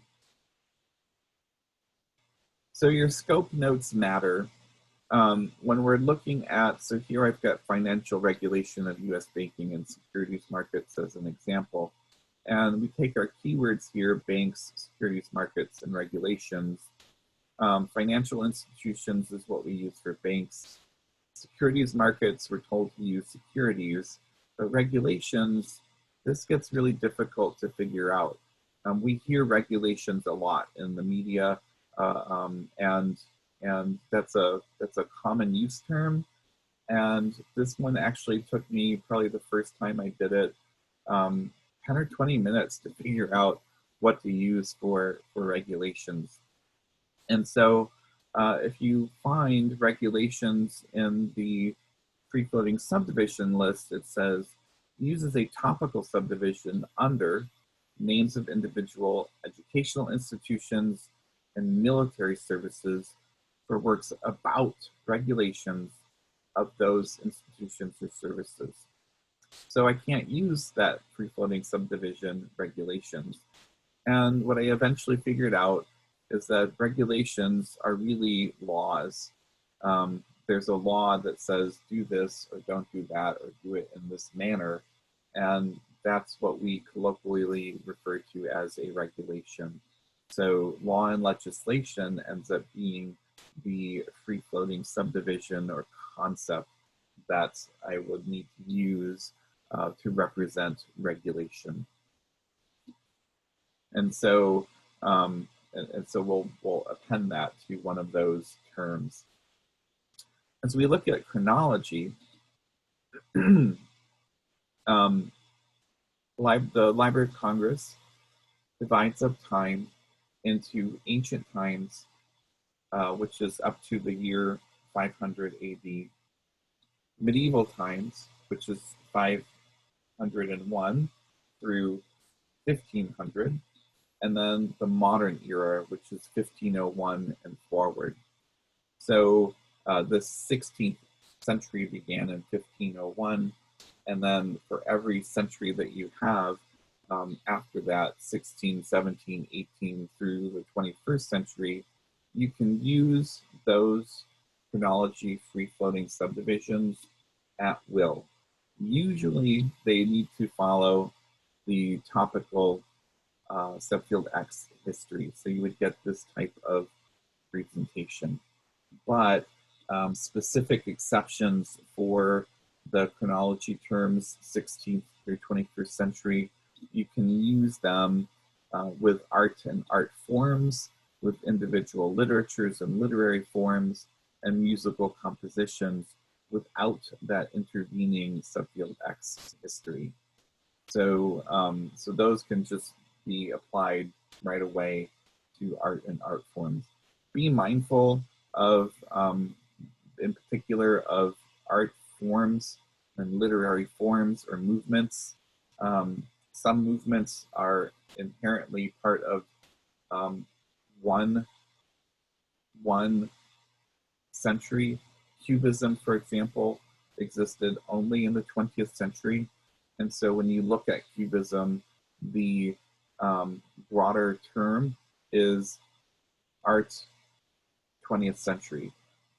So your scope notes matter. When we're looking at, so here I've got financial regulation of US banking and securities markets as an example. And we take our keywords here: banks, securities markets, and regulations. Financial institutions is what we use for banks. Securities markets, we're told to use securities. But regulations, this gets really difficult to figure out. We hear regulations a lot in the media, and that's a common use term. And this one actually took me probably the first time I did it 10 or 20 minutes to figure out what to use for regulations. And so if you find regulations in the free-floating subdivision list, it says uses a topical subdivision under names of individual educational institutions and military services for works about regulations of those institutions or services. So I can't use that free-floating subdivision regulations. And what I eventually figured out is that regulations are really laws. there's a law that says do this or don't do that or do it in this manner. And that's what we colloquially refer to as a regulation. So law and legislation ends up being the free-floating subdivision or concept that I would need to use to represent regulation. And so, we'll append that to one of those terms. As we look at chronology, the Library of Congress divides up time into ancient times, which is up to the year 500 AD, medieval times, which is 501 through 1500, and then the modern era, which is 1501 and forward. So the 16th century began in 1501, and then for every century that you have after that, 16, 17, 18 through the 21st century, you can use those chronology free-floating subdivisions at will. Usually they need to follow the topical subfield X history, so you would get this type of presentation. But specific exceptions for the chronology terms 16th through 21st century, you can use them with art and art forms, with individual literatures and literary forms, and musical compositions without that intervening subfield X history. So, so those can just be applied right away to art and art forms. Be mindful of, in particular, of art forms and literary forms or movements. Some movements are inherently part of one century. Cubism, for example, existed only in the 20th century. And so when you look at Cubism, the broader term is art 20th century.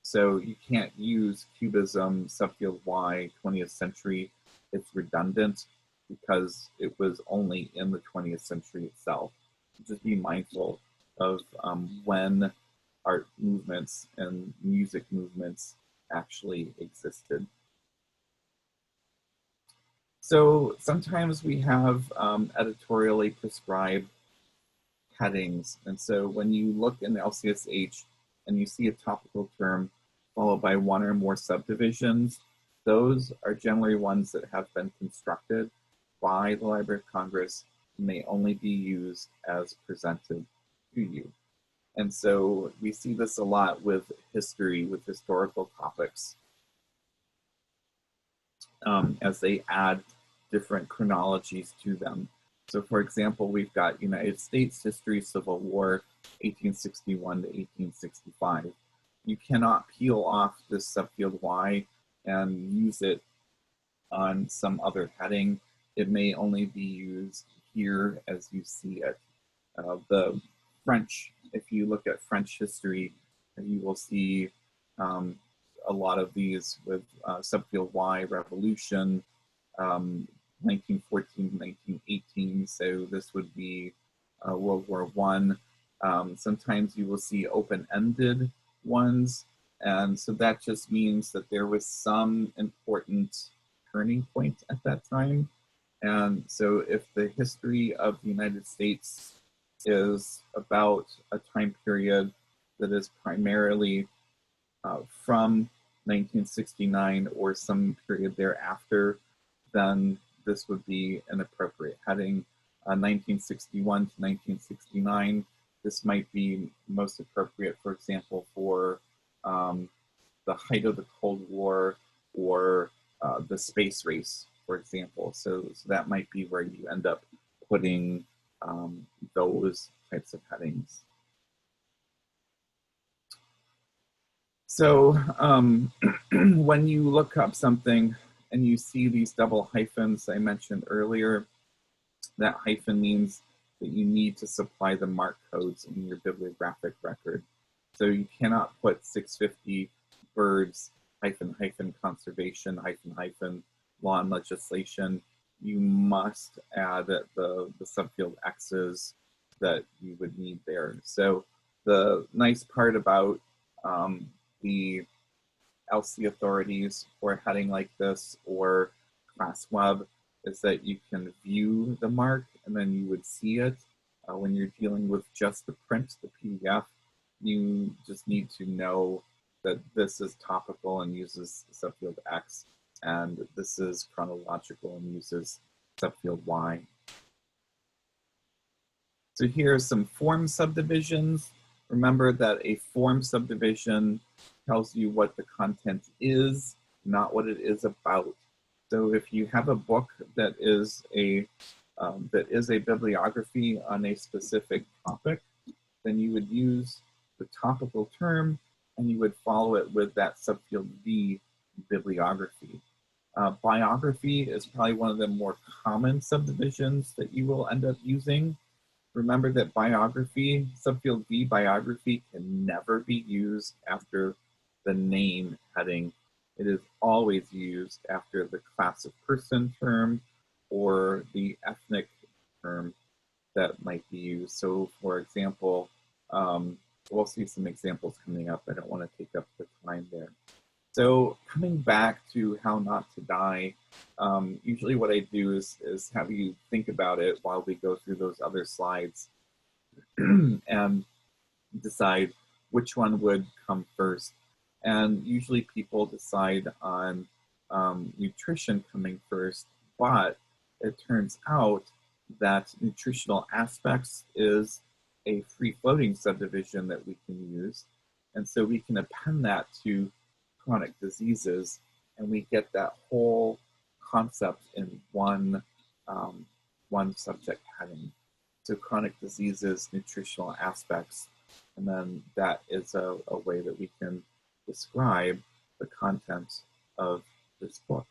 So you can't use Cubism subfield Y 20th century. It's redundant because it was only in the 20th century itself. Just be mindful of when art movements and music movements actually existed. So sometimes we have editorially prescribed headings. And so when you look in the LCSH and you see a topical term followed by one or more subdivisions, those are generally ones that have been constructed by the Library of Congress and may only be used as presented to you. And so we see this a lot with history, with historical topics, as they add different chronologies to them. So for example, we've got United States History, Civil War, 1861 to 1865. You cannot peel off this subfield Y and use it on some other heading. It may only be used here as you see it. The French, if you look at French history, you will see a lot of these with subfield Y, Revolution, 1914 to 1918, so this would be World War I. Sometimes you will see open-ended ones, and so that just means that there was some important turning point at that time. And so if the history of the United States is about a time period that is primarily from 1969 or some period thereafter, then this would be an appropriate heading. 1961 to 1969, this might be most appropriate, for example, for the height of the Cold War or the space race, for example. So that might be where you end up putting those types of headings. So when you look up something and you see these double hyphens I mentioned earlier, that hyphen means that you need to supply the mark codes in your bibliographic record. So you cannot put 650 birds hyphen conservation hyphen law and legislation, you must add the subfield X's that you would need there. So the nice part about the LC authorities for a heading like this or class web is that you can view the mark and then you would see it. When you're dealing with just the print, the PDF, you just need to know that this is topical and uses subfield X, and this is chronological and uses subfield Y. So here are some form subdivisions. Remember that a form subdivision tells you what the content is, not what it is about. So if you have a book that is a bibliography on a specific topic, then you would use the topical term and you would follow it with that subfield V, bibliography. Biography is probably one of the more common subdivisions that you will end up using. Remember that biography, subfield V, biography, can never be used after the name heading. It is always used after the class of person term or the ethnic term that might be used. So for example, we'll see some examples coming up. I don't want to take up the time there. So coming back to how not to die, usually what I do is have you think about it while we go through those other slides and decide which one would come first. And usually people decide on nutrition coming first, but it turns out that nutritional aspects is a free-floating subdivision that we can use. And so we can append that to chronic diseases, and we get that whole concept in one subject heading. So chronic diseases, nutritional aspects, and then that is a way that we can describe the content of this book.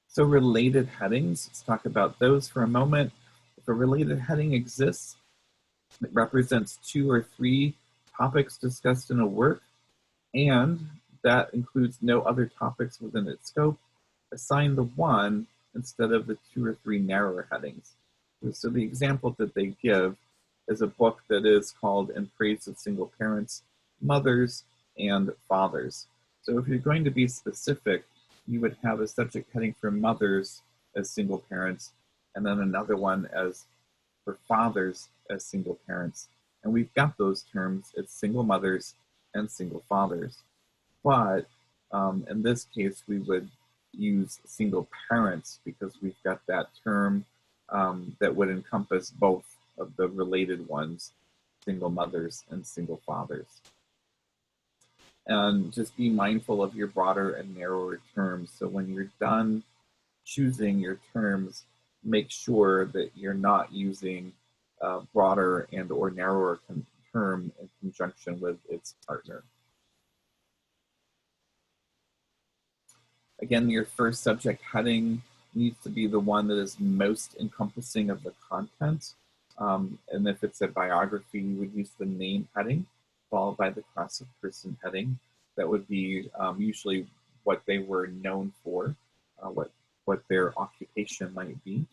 So related headings, let's talk about those for a moment. If a related heading exists, it represents 2 or 3 topics discussed in a work, and that includes no other topics within its scope. Assign the 1 instead of the 2 or 3 narrower headings. So the example that they give is a book that is called In Praise of Single Parents, Mothers, and Fathers. So if you're going to be specific, you would have a subject heading for mothers as single parents, and then another one as for fathers as single parents. And we've got those terms, it's single mothers and single fathers. But in this case, we would use single parents because we've got that term that would encompass both of the related ones, single mothers and single fathers. And just be mindful of your broader and narrower terms. So when you're done choosing your terms, make sure that you're not using a broader and or narrower term in conjunction with its partner. Again, your first subject heading needs to be the one that is most encompassing of the content. And if it's a biography, you would use the name heading, followed by the class of person heading. That would be usually what they were known for, what their occupation might be.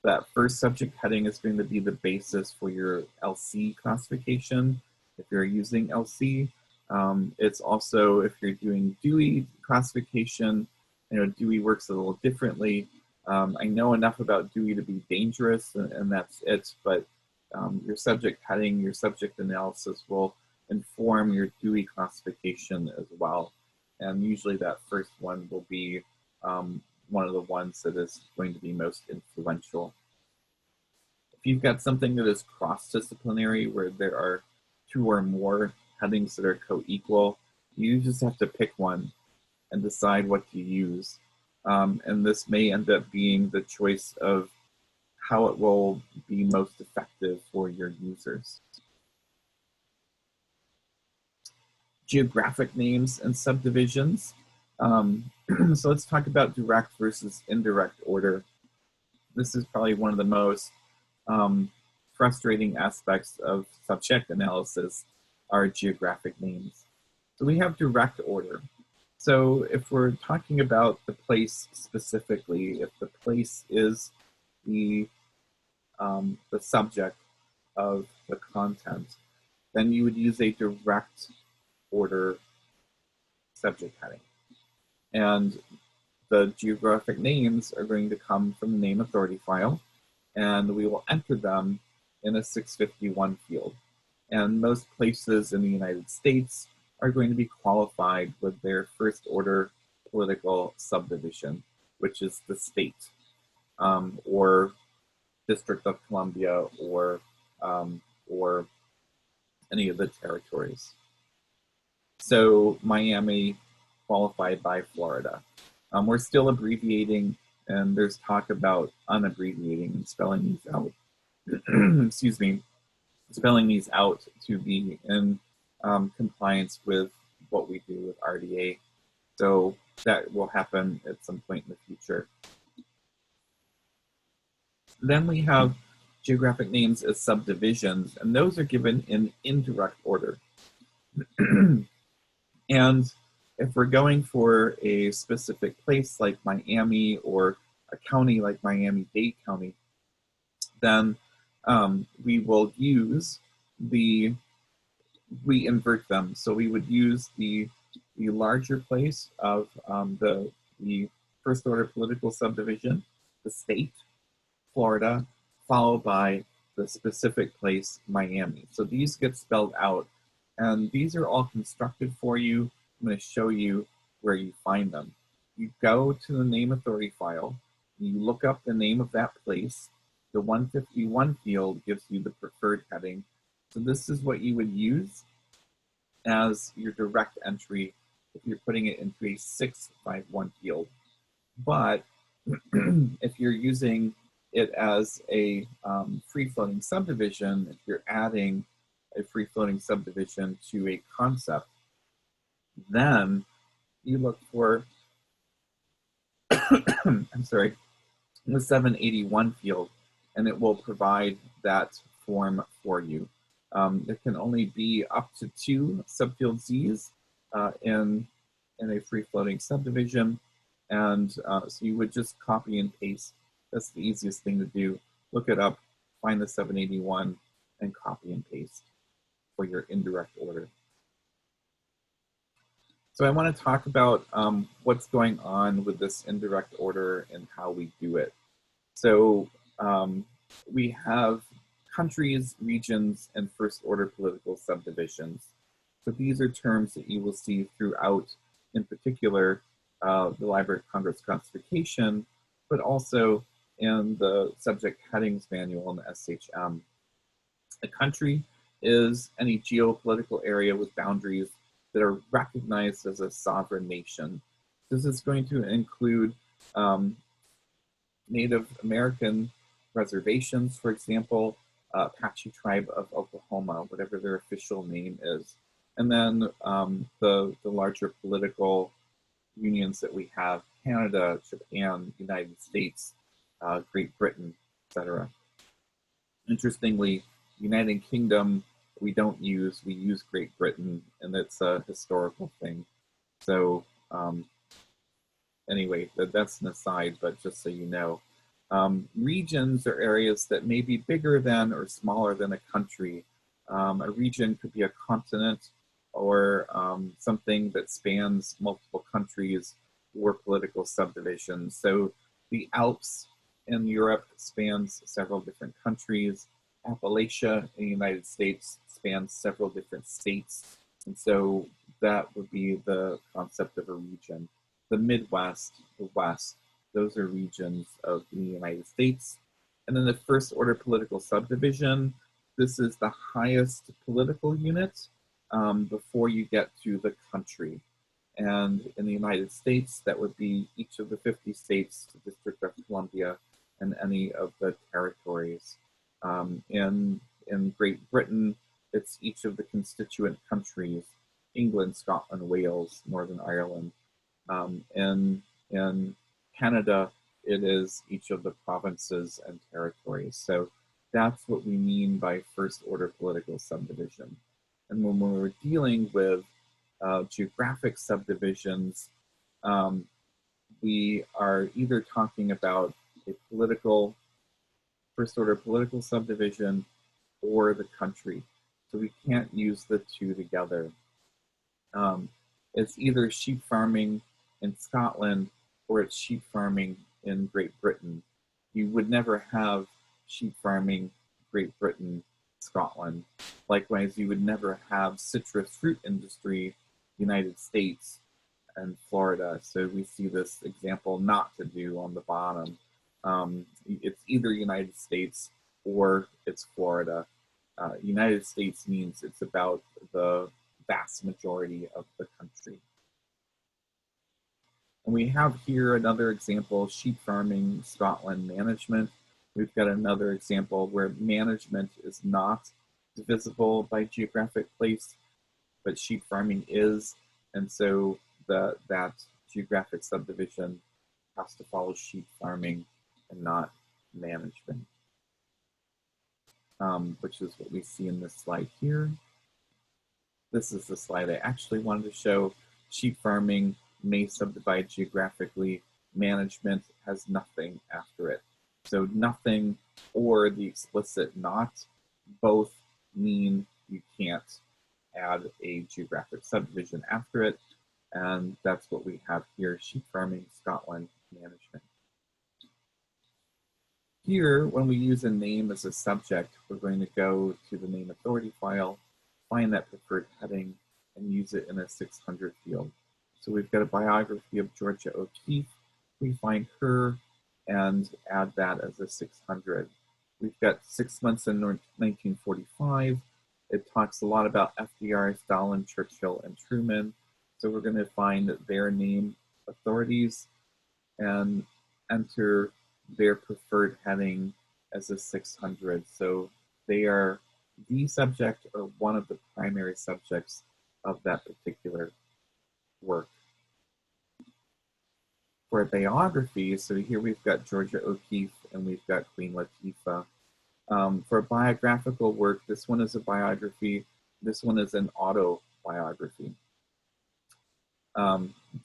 That first subject heading is going to be the basis for your LC classification, if you're using LC. It's also, if you're doing Dewey classification, you know, Dewey works a little differently. I know enough about Dewey to be dangerous, and that's it, but your subject heading, your subject analysis will inform your Dewey classification as well. And usually that first one will be one of the ones that is going to be most influential. If you've got something that is cross-disciplinary, where there are 2 or more headings that are co-equal, you just have to pick one and decide what to use. And this may end up being the choice of how it will be most effective for your users. Geographic names and subdivisions. So let's talk about direct versus indirect order. This is probably one of the most frustrating aspects of subject analysis, are geographic names. So we have direct order. So if we're talking about the place specifically, if the place is the subject of the content, then you would use a direct order subject heading. And the geographic names are going to come from the name authority file, and we will enter them in a 651 field. And most places in the United States are going to be qualified with their first order political subdivision, which is the state, or District of Columbia, or any of the territories. So Miami qualified by Florida. We're still abbreviating, and there's talk about unabbreviating and spelling these out. Excuse me, spelling these out to be in compliance with what we do with RDA. So that will happen at some point in the future. Then we have geographic names as subdivisions, and those are given in indirect order. And if we're going for a specific place like Miami or a county like Miami-Dade County, then we will use we invert them. So we would use the larger place of the first order political subdivision, the state, Florida, followed by the specific place, Miami. So these get spelled out, and these are all constructed for you. I'm going to show you where you find them. You go to the name authority file, you look up the name of that place. The 151 field gives you the preferred heading. So this is what you would use as your direct entry if you're putting it into a 651 field. But if you're using it as a free-floating subdivision, if you're adding a free-floating subdivision to a concept, then you look for, I'm sorry, the 781 field, and it will provide that form for you. There can only be up to 2 subfield Z's in a free-floating subdivision, and so you would just copy and paste. That's the easiest thing to do. Look it up, find the 781, and copy and paste for your indirect order. So I want to talk about what's going on with this indirect order and how we do it. So we have countries, regions, and first order political subdivisions. So these are terms that you will see throughout, in particular, the Library of Congress classification, but also in the subject headings manual in the SHM. A country is any geopolitical area with boundaries that are recognized as a sovereign nation. This is going to include Native American reservations, for example, Apache tribe of Oklahoma, whatever their official name is. And then the larger political unions that we have, Canada, Japan, United States, Great Britain, etc. Interestingly, United Kingdom, we don't use, we use Great Britain, and it's a historical thing. So anyway, that's an aside, but just so you know. Regions are areas that may be bigger than or smaller than a country. A region could be a continent or something that spans multiple countries or political subdivisions. So the Alps in Europe spans several different countries. Appalachia in the United States spans several different states. And so that would be the concept of a region. The Midwest, the West, those are regions of the United States. And then the first order political subdivision, this is the highest political unit before you get to the country. And in the United States, that would be each of the 50 states, the District of Columbia, and any of the territories. In Great Britain, it's each of the constituent countries, England, Scotland, Wales, Northern Ireland. In Canada, it is each of the provinces and territories. So that's what we mean by first order political subdivision. And when we're dealing with geographic subdivisions, we are either talking about a political, first order political subdivision or the country. So we can't use the two together. It's either sheep farming in Scotland or it's sheep farming in Great Britain. You would never have sheep farming Great Britain, Scotland. Likewise, you would never have citrus fruit industry United States and Florida. So we see this example not to do on the bottom. It's either United States or it's Florida. United States means it's about the vast majority of the country. And we have here another example, sheep farming, Scotland management. We've got another example where management is not divisible by geographic place, but sheep farming is. And so that geographic subdivision has to follow sheep farming and not management, which is what we see in this slide here. This is the slide I actually wanted to show. Sheep farming may subdivide geographically. Management has nothing after it. So nothing or the explicit not both mean you can't add a geographic subdivision after it. And that's what we have here, sheep farming, Scotland, management. Here, when we use a name as a subject, we're going to go to the name authority file, find that preferred heading, and use it in a 600 field. So we've got a biography of Georgia O'Keeffe. We find her and add that as a 600. We've got 6 months in 1945. It talks a lot about FDR, Stalin, Churchill, and Truman. So we're going to find their name, authorities, and enter their preferred heading as a 600. So they are the subject or one of the primary subjects of that particular work. For a biography, so here we've got Georgia O'Keeffe and we've got Queen Latifah. For a biographical work, this one is a biography, this one is an autobiography.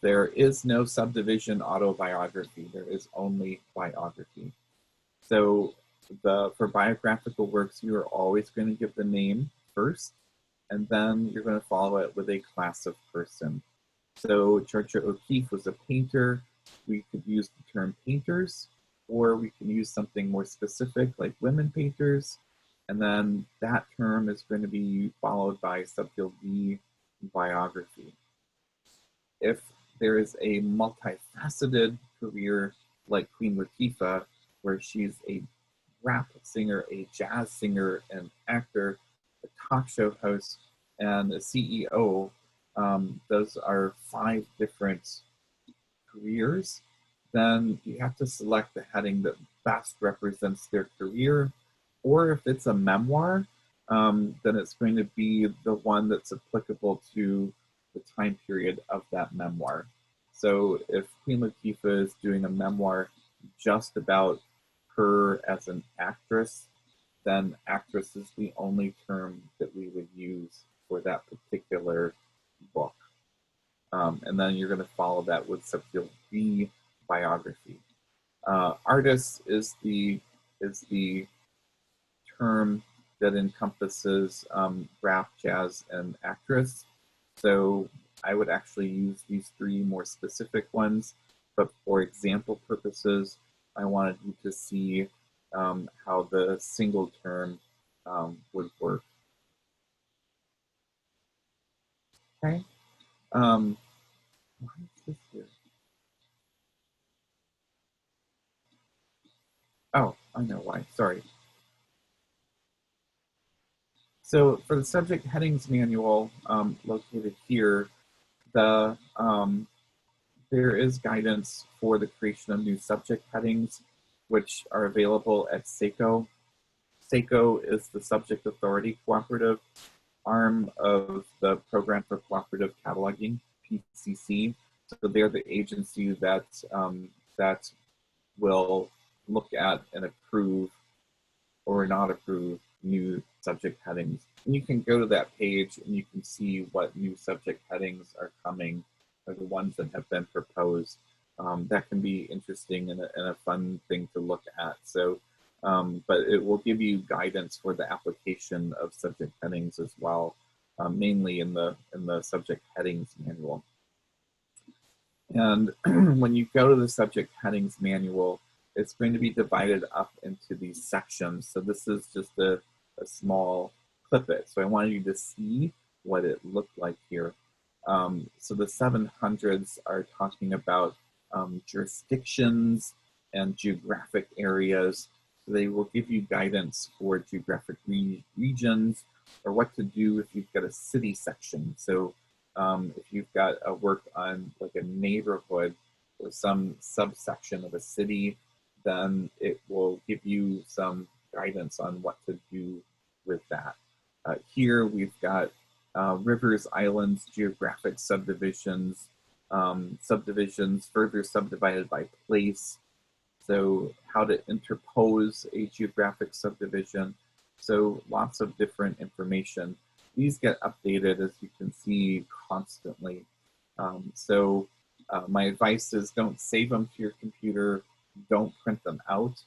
There is no subdivision autobiography, there is only biography. So for biographical works, you are always going to give the name first, and then you're going to follow it with a class of person. So Georgia O'Keeffe was a painter. We could use the term painters, or we can use something more specific like women painters, and then that term is going to be followed by subfield B, biography. If there is a multifaceted career like Queen Latifah, where she's a rap singer, a jazz singer, an actor, a talk show host, and a CEO, those are 5 different careers, then you have to select the heading that best represents their career. Or if it's a memoir, then it's going to be the one that's applicable to the time period of that memoir. So if Queen Latifah is doing a memoir just about her as an actress, then actress is the only term that we would use for that particular book. And then you're going to follow that with subfield B, biography. Artist is the term that encompasses rap, jazz, and actress. So I would actually use these 3 more specific ones, but for example purposes, I wanted you to see how the single term would work. Okay. Why is this here? Oh, I know why, sorry. So for the subject headings manual located here, there is guidance for the creation of new subject headings, which are available at SACO. SACO is the Subject Authority Cooperative arm of the Program for Cooperative Cataloging, PCC. So they're the agency that will look at and approve or not approve new subject headings. And you can go to that page and you can see what new subject headings are coming, or the ones that have been proposed. That can be interesting and a fun thing to look at. So, but it will give you guidance for the application of subject headings as well, mainly in the subject headings manual. And when you go to the subject headings manual, it's going to be divided up into these sections. So this is just a small clip. So I wanted you to see what it looked like here. So the 700s are talking about jurisdictions and geographic areas. So they will give you guidance for geographic regions, or what to do if you've got a city section. So if you've got a work on like a neighborhood or some subsection of a city, then it will give you some guidance on what to do with that. Here we've got rivers, islands, geographic subdivisions, subdivisions further subdivided by place. So how to interpose a geographic subdivision. So lots of different information. These get updated, as you can see, constantly. My advice is don't save them to your computer, don't print them out,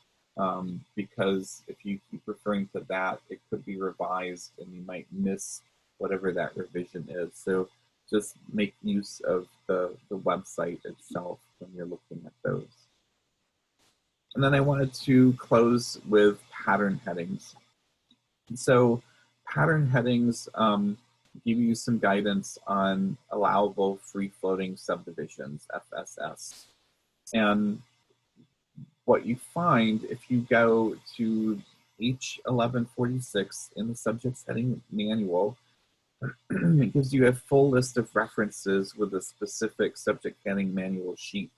because if you keep referring to that, it could be revised and you might miss whatever that revision is. So just make use of the website itself when you're looking at those. And then I wanted to close with pattern headings. So pattern headings give you some guidance on allowable free-floating subdivisions, FSS. And what you find if you go to H1146 in the subject heading manual, it gives you a full list of references with a specific subject heading manual sheet.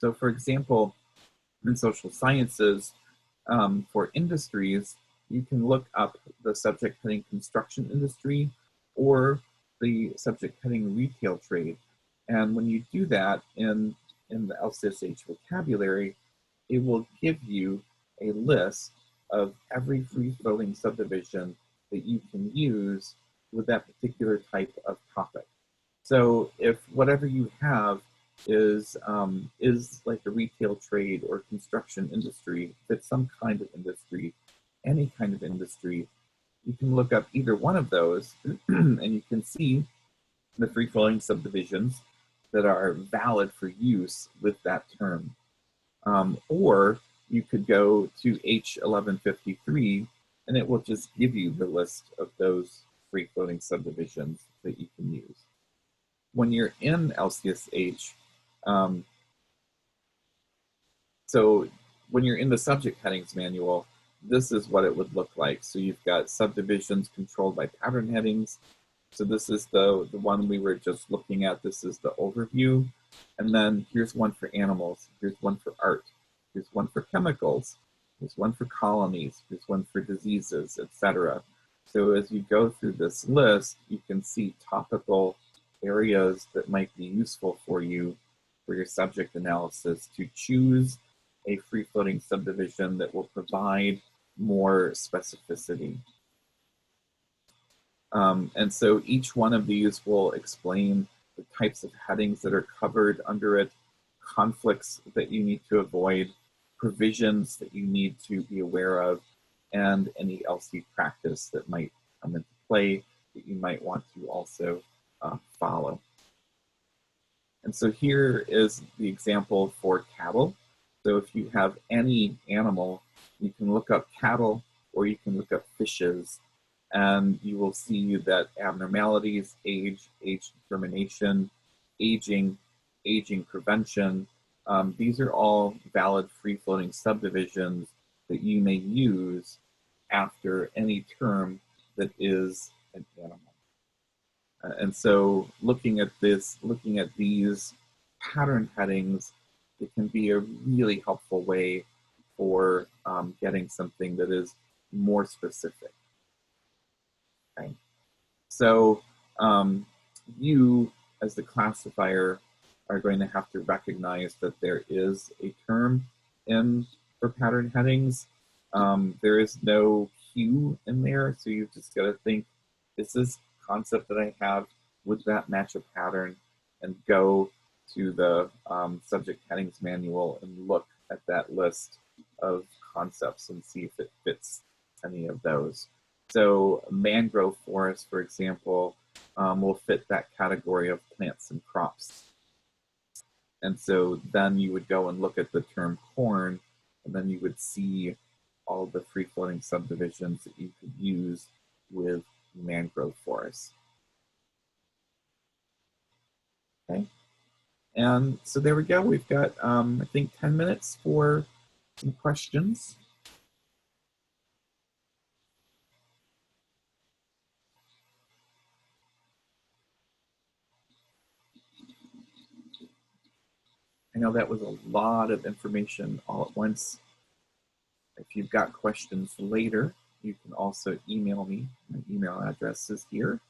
So for example, in social sciences, for industries, you can look up the subject heading construction industry or the subject heading retail trade. And when you do that in the LCSH vocabulary, it will give you a list of every free-floating subdivision that you can use with that particular type of topic. So if whatever you have is like a retail trade or construction industry, if it's some kind of industry, any kind of industry, you can look up either one of those and you can see the free-flowing subdivisions that are valid for use with that term. Or you could go to H1153 and it will just give you the list of those free-floating subdivisions that you can use. When you're in LCSH, so when you're in the subject headings manual, this is what it would look like. So you've got subdivisions controlled by pattern headings. So this is the one we were just looking at. This is the overview. And then here's one for animals. Here's one for art. Here's one for chemicals. Here's one for colonies. Here's one for diseases, etc. So as you go through this list, you can see topical areas that might be useful for you for your subject analysis to choose a free-floating subdivision that will provide more specificity. And so each one of these will explain the types of headings that are covered under it, conflicts that you need to avoid, provisions that you need to be aware of, and any LC practice that might come into play that you might want to also follow. And so here is the example for cattle. So if you have any animal, you can look up cattle or you can look up fishes, and you will see that abnormalities, age determination, aging prevention, these are all valid free-floating subdivisions that you may use after any term that is an animal. And so looking at these pattern headings, it can be a really helpful way for getting something that is more specific. Okay. So you, as the classifier, are going to have to recognize that there is a term in for pattern headings. There is no cue in there. So you've just got to think, is this concept that I have, would that match a pattern? And go to the subject headings manual and look at that list of concepts and see if it fits any of those. So mangrove forest, for example, will fit that category of plants and crops. And so then you would go and look at the term corn, and then you would see all the free-floating subdivisions that you could use with mangrove forests. Okay, and so there we go. We've got, I think, 10 minutes for some questions. I know that was a lot of information all at once. If you've got questions later, you can also email me. My email address is here.